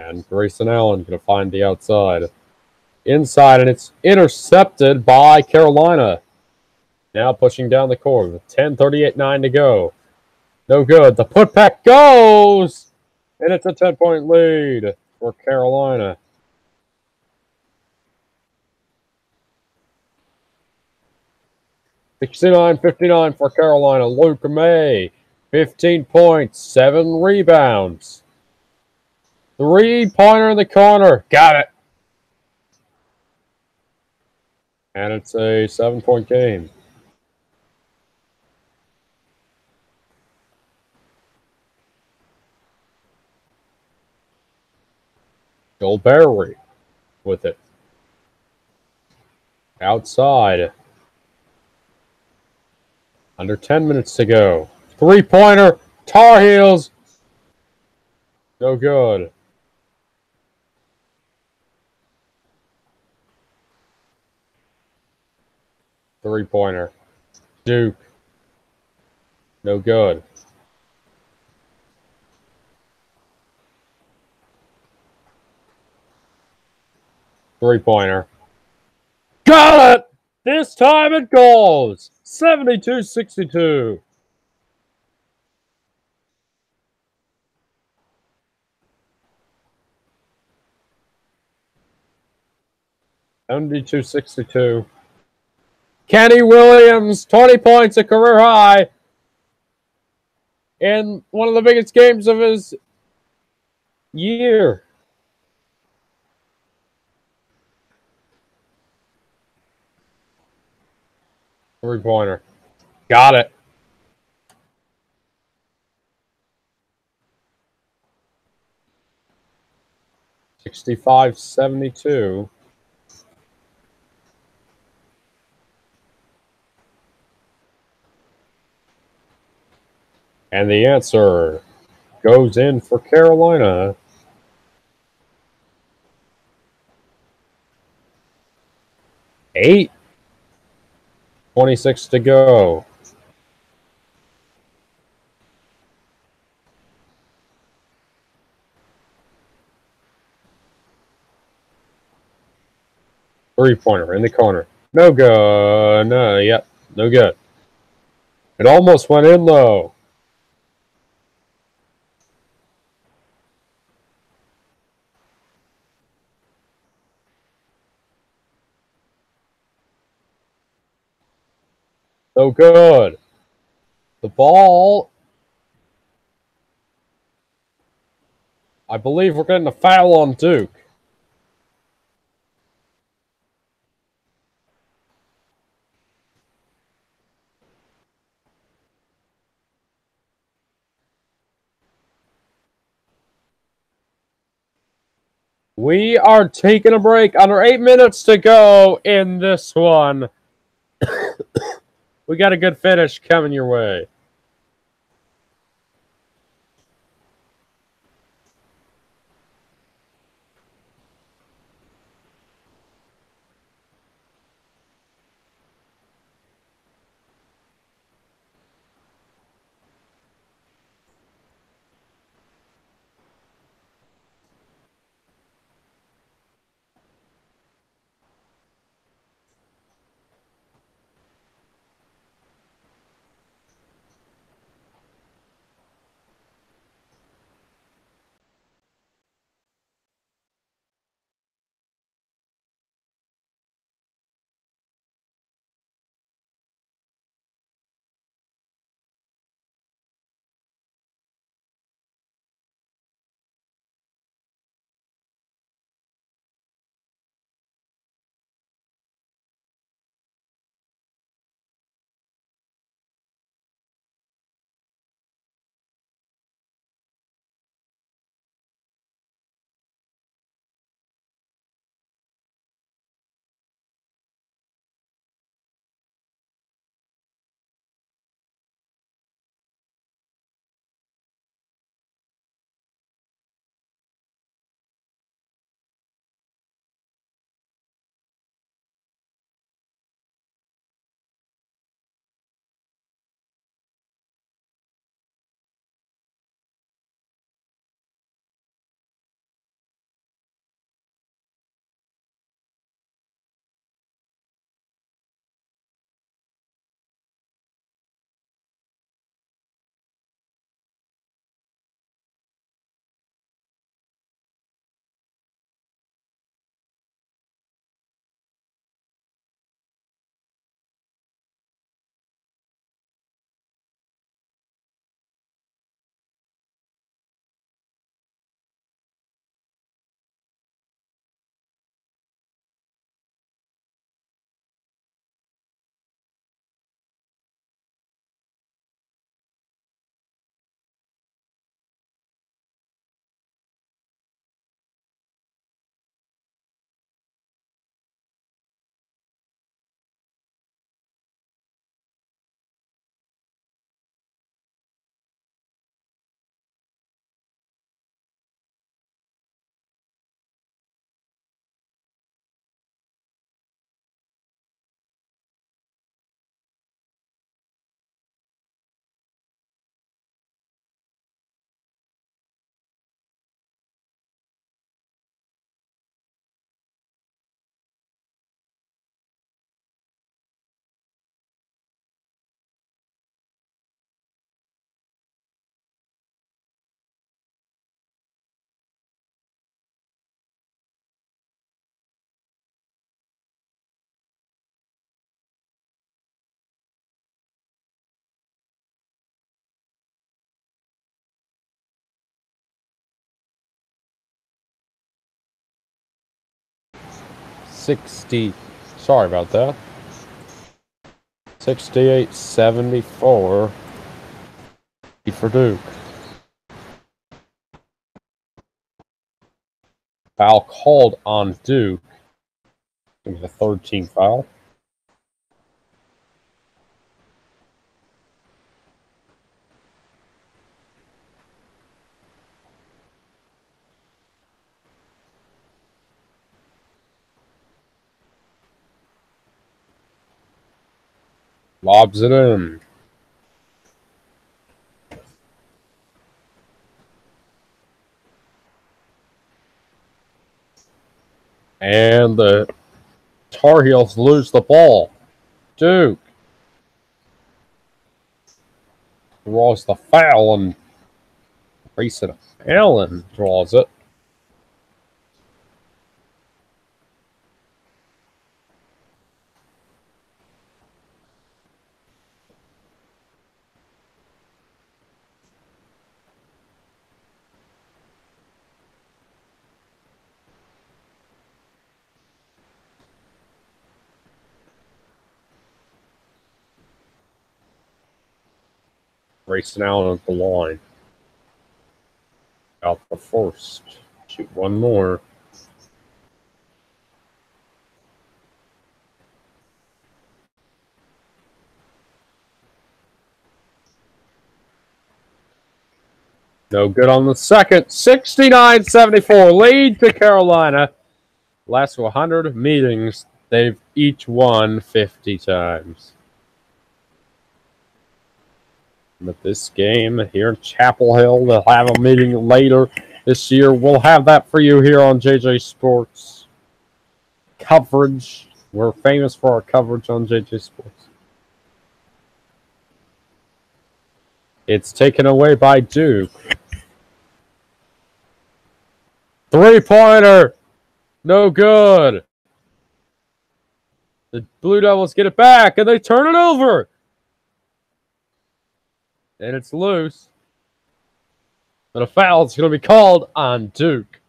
And Grayson Allen going to find the outside. Inside, and it's intercepted by Carolina. Now pushing down the court with 10:38-9 to go. No good. The putback goes! And it's a 10-point lead for Carolina. $69-59 for Carolina. Luke May, 15 points, 7 rebounds. Three-pointer in the corner. Got it. And it's a 7-point game. Gilberry with it. Outside. Under 10 minutes to go. Three-pointer. Tar Heels. No good. Three-pointer. Duke. No good. Three-pointer. Got it! This time it goes. 72-62. 72-62. Kenny Williams, 20 points, a career high. In one of the biggest games of his year. Three-pointer. Got it. $65-72. And the answer goes in for Carolina. Eight. 26 to go. Three-pointer in the corner. No good. No, yep. No good. It almost went in, though. No good. The ball. I believe we're getting a foul on Duke. We are taking a break. Under 8 minutes to go in this one. We got a good finish coming your way. 60. Sorry about that. 68-74 for Duke. Foul called on Duke. It was a third-team foul. Lobs it in. And the Tar Heels lose the ball. Duke draws the foul, and Grayson Allen draws it. Grayson Allen at the line. Out the first. Shoot one more. No good on the second. 69-74. Lead to Carolina. Last 100 meetings, they've each won 50 times. But this game here in Chapel Hill, they'll have a meeting later this year. We'll have that for you here on JJ Sports coverage. We're famous for our coverage on JJ Sports. It's taken away by Duke. Three-pointer. No good. The Blue Devils get it back, and they turn it over. And it's loose. But a foul is going to be called on Duke.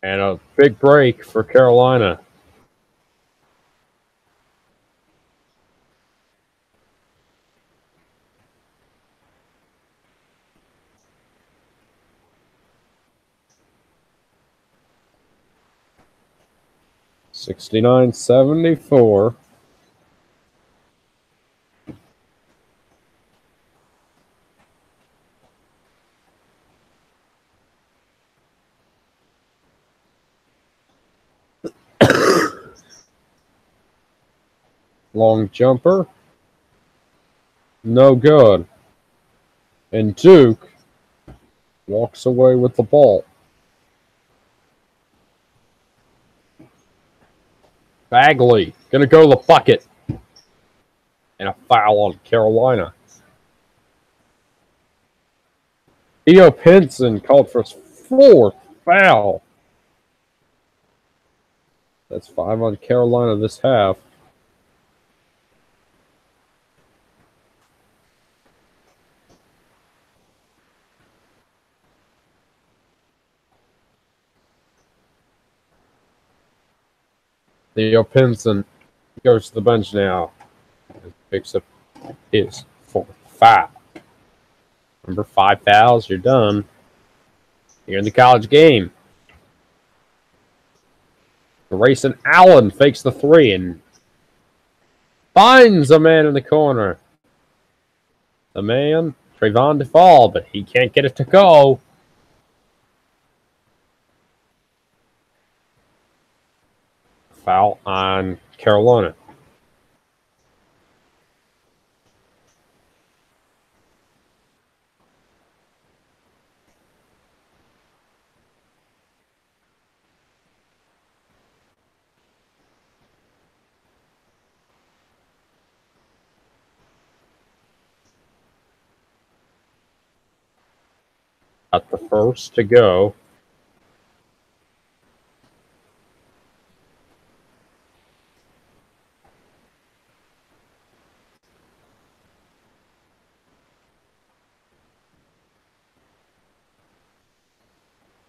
And a big break for Carolina. $69-74. Long jumper. No good. And Duke walks away with the ball. Bagley going to go to the bucket. And a foul on Carolina. Theo Pinson called for his fourth foul. That's 5 on Carolina this half. Theo Pinson goes to the bench now. And picks up his fourth foul. Remember, 5 fouls, you're done. You're in the college game. Grayson Allen fakes the three and finds a man in the corner. The man, Trayvon DeFall, but he can't get it to go. Foul on Carolina. At the first to go.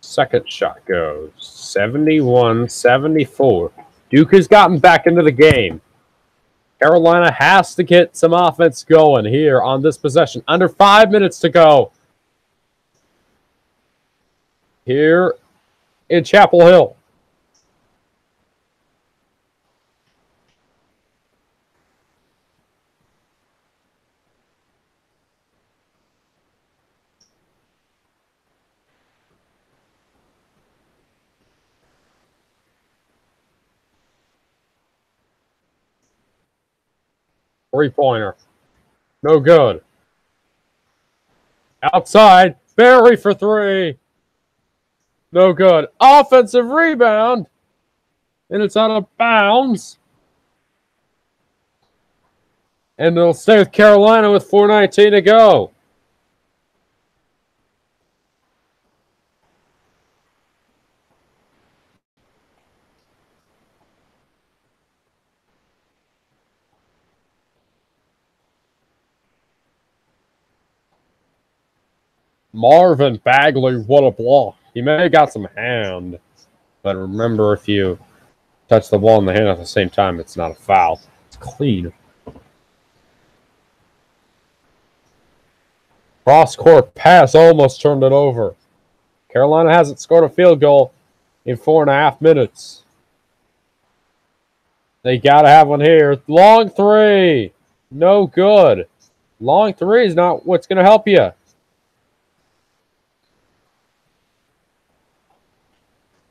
Second shot goes 71-74. Duke has gotten back into the game. Carolina has to get some offense going here on this possession. Under 5 minutes to go here in Chapel Hill. Three-pointer. No good. Outside. Barry for three. No good. Offensive rebound. And it's out of bounds. And they'll stay with Carolina with 4:19 to go. Marvin Bagley, what a block. He may have got some hand, but remember, if you touch the ball in the hand at the same time, it's not a foul. It's clean. Cross-court pass almost turned it over. Carolina hasn't scored a field goal in 4.5 minutes. They got to have one here. Long three. No good. Long three is not what's going to help you.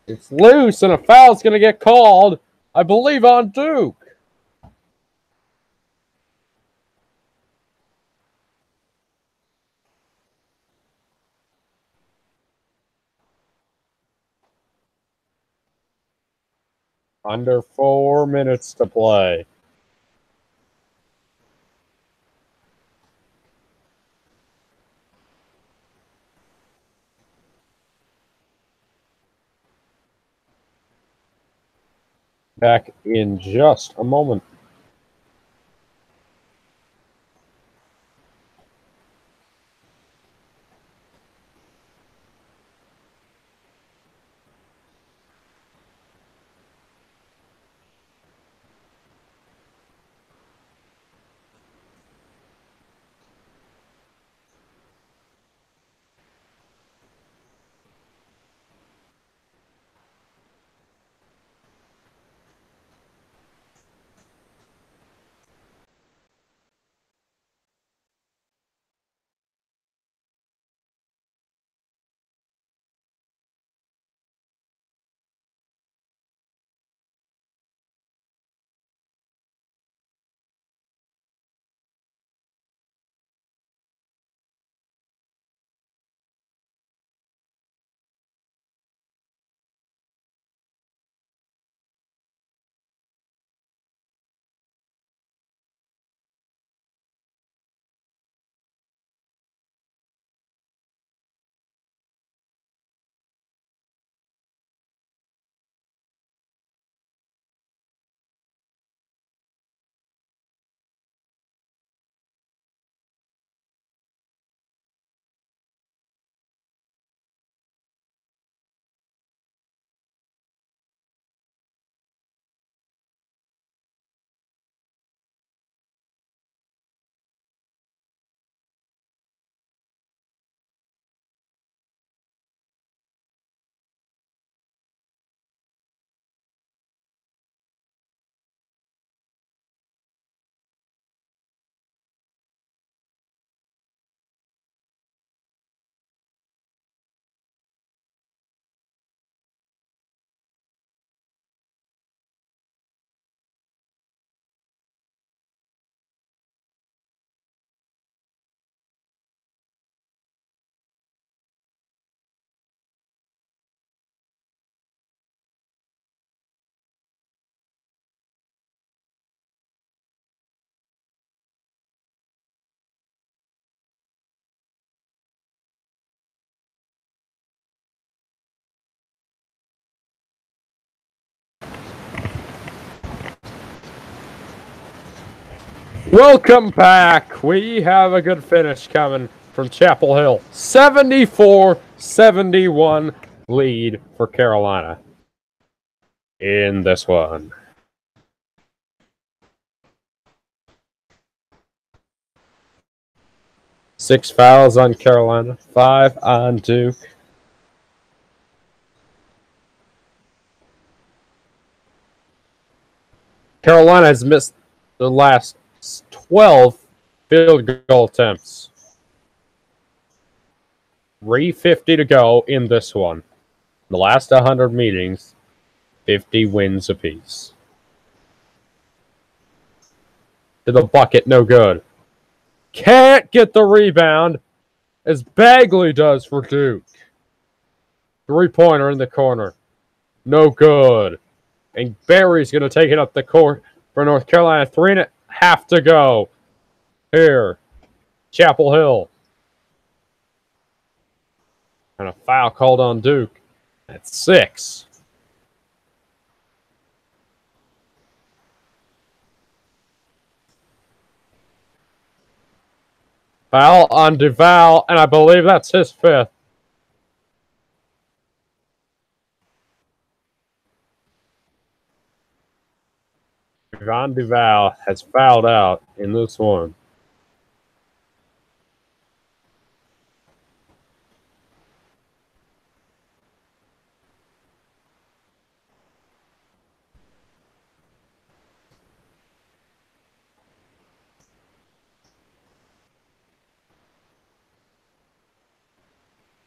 It's loose, and a foul's going to get called, I believe, on Duke. Under 4 minutes to play. Back in just a moment. Welcome back. We have a good finish coming from Chapel Hill. 74-71. lead for Carolina in this one. Six fouls on Carolina, 5 on Duke. Carolina has missed the last 12 field goal attempts. 3:50 to go in this one. The last 100 meetings, 50 wins apiece. To the bucket, no good. Can't get the rebound as Bagley does for Duke. Three-pointer in the corner. No good. And Barry's going to take it up the court for North Carolina. 3.5 to go. Here. Chapel Hill. And a foul called on Duke. That's 6. Foul on Duval, and I believe that's his 5th. Van Duval has fouled out in this one.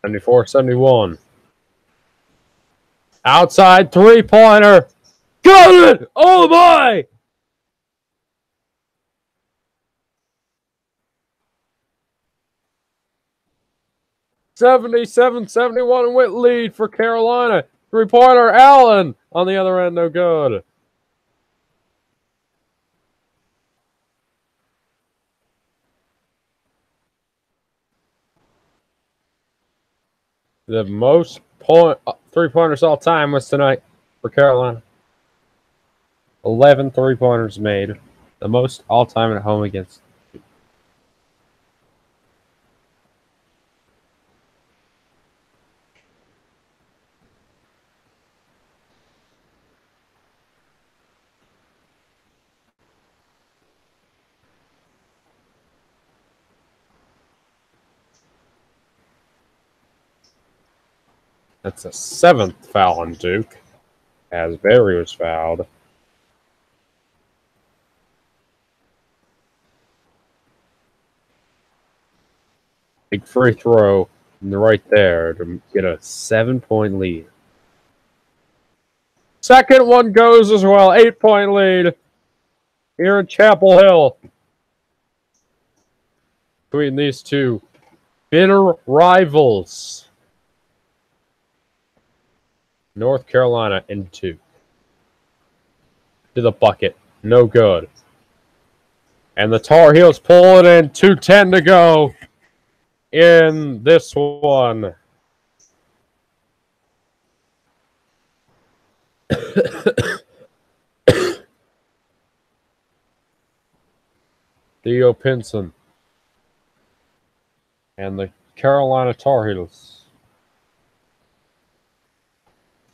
(74-71). Outside three-pointer. Got it! Oh my! (77-71) went lead for Carolina. Three-pointer Allen on the other end, no good. The most three-pointers all time was tonight for Carolina. 11 three-pointers made. The most all time at home against. That's a 7th foul on Duke, as Barry was fouled. Big free throw right there to get a 7-point lead. Second one goes as well. 8-point lead here in Chapel Hill. Between these two bitter rivals. North Carolina in 2. To the bucket. No good. And the Tar Heels pull it in. 2:10 to go in this one. Theo Pinson and the Carolina Tar Heels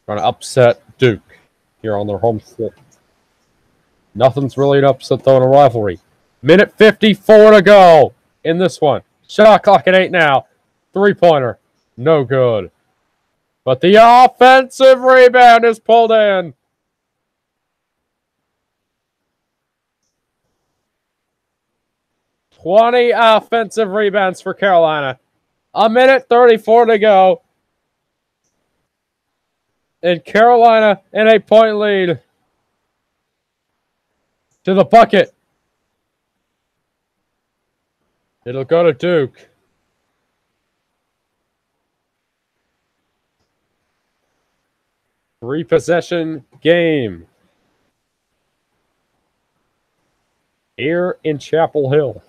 going to upset Duke here on their home floor. Nothing's really an upset though in a rivalry. Minute 54 to go in this one. Shot clock at 8 now. Three-pointer. No good. But the offensive rebound is pulled in. (20 offensive rebounds for Carolina. A minute 34 to go. And Carolina an 8-point lead. To the bucket. It'll go to Duke. Three-possession game here in Chapel Hill.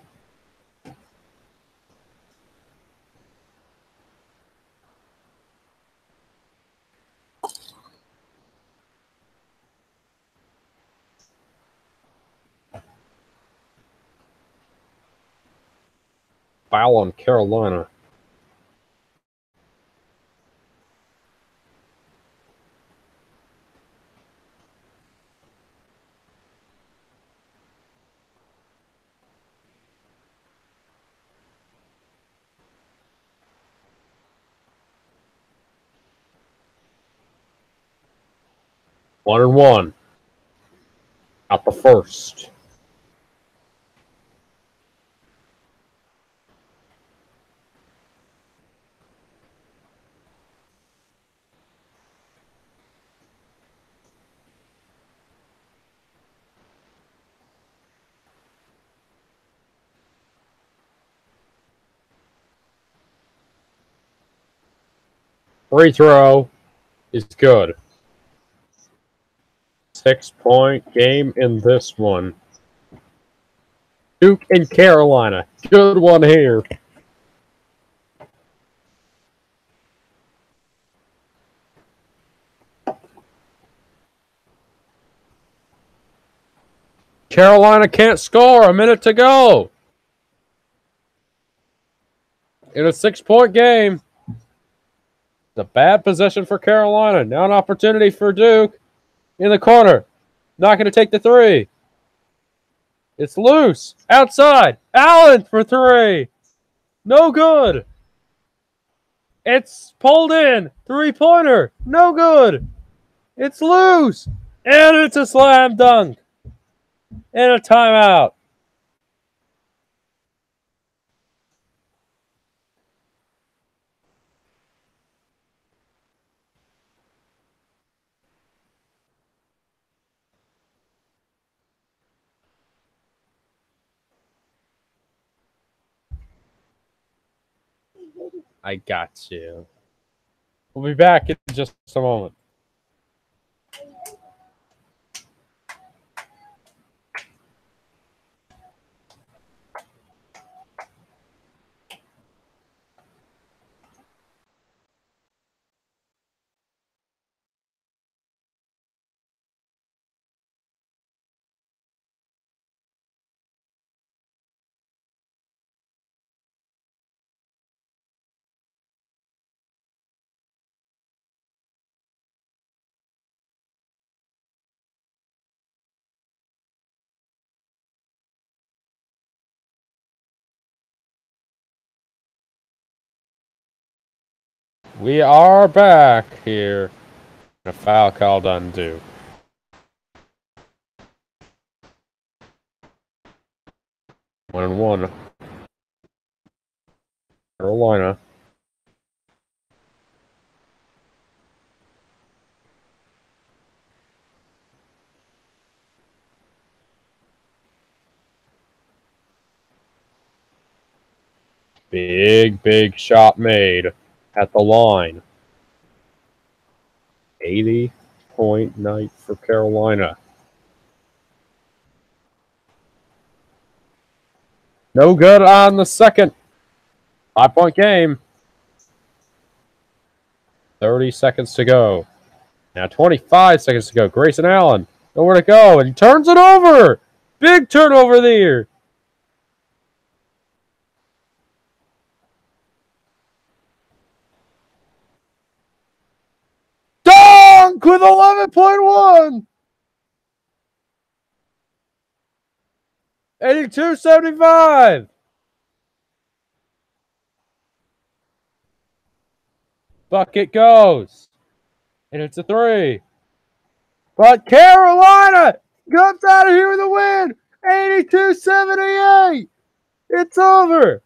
Foul on Carolina. 1-1. Out the first. Free throw is good. 6-point game in this one. Duke and Carolina. Good one here. Carolina can't score. A minute to go. In a 6-point game. It's a bad possession for Carolina. Now an opportunity for Duke. In the corner. Not going to take the three. It's loose. Outside. Allen for three. No good. It's pulled in. Three-pointer. No good. It's loose. And it's a slam dunk. And a timeout. I got you. We'll be back in just a moment. We are back here. A foul called on Duke. One and one. Carolina. Big shot made at the line. 80-point night for Carolina. No good on the second. 5-point game. 30 seconds to go. Now 25 seconds to go. Grayson Allen. Nowhere to go. And he turns it over. Big turnover there. Dunk with 11.1. 82-75. Bucket goes. And it's a three. But Carolina comes out of here with a win. 82-78. It's over.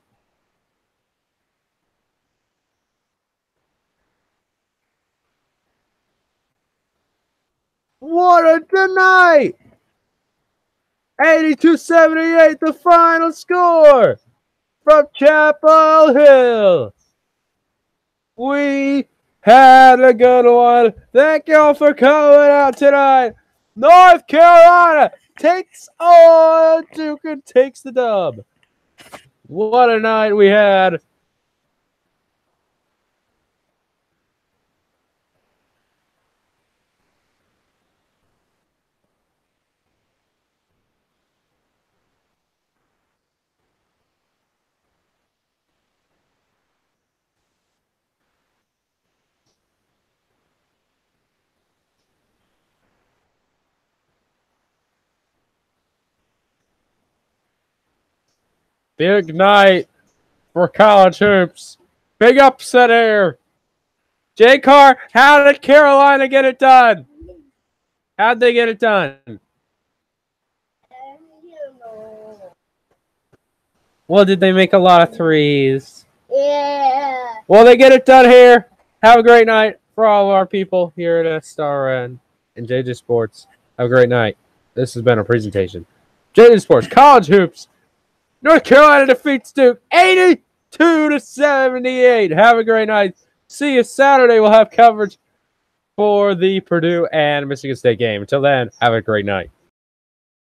What a night. 82-78, the final score from Chapel Hill. We had a good one. Thank y'all for coming out tonight. North Carolina takes on Duke and takes the dub. What a night we had. Big night for college hoops. Big upset here. J. Carr, how did Carolina get it done? How'd they get it done? Well, did they make a lot of threes? Yeah. Well, they get it done here. Have a great night for all of our people here at StarN and JJ Sports. Have a great night. This has been a presentation. JJ Sports, College Hoops. North Carolina defeats Duke 82-78. Have a great night. See you Saturday. We'll have coverage for the Purdue and Michigan State game. Until then, have a great night.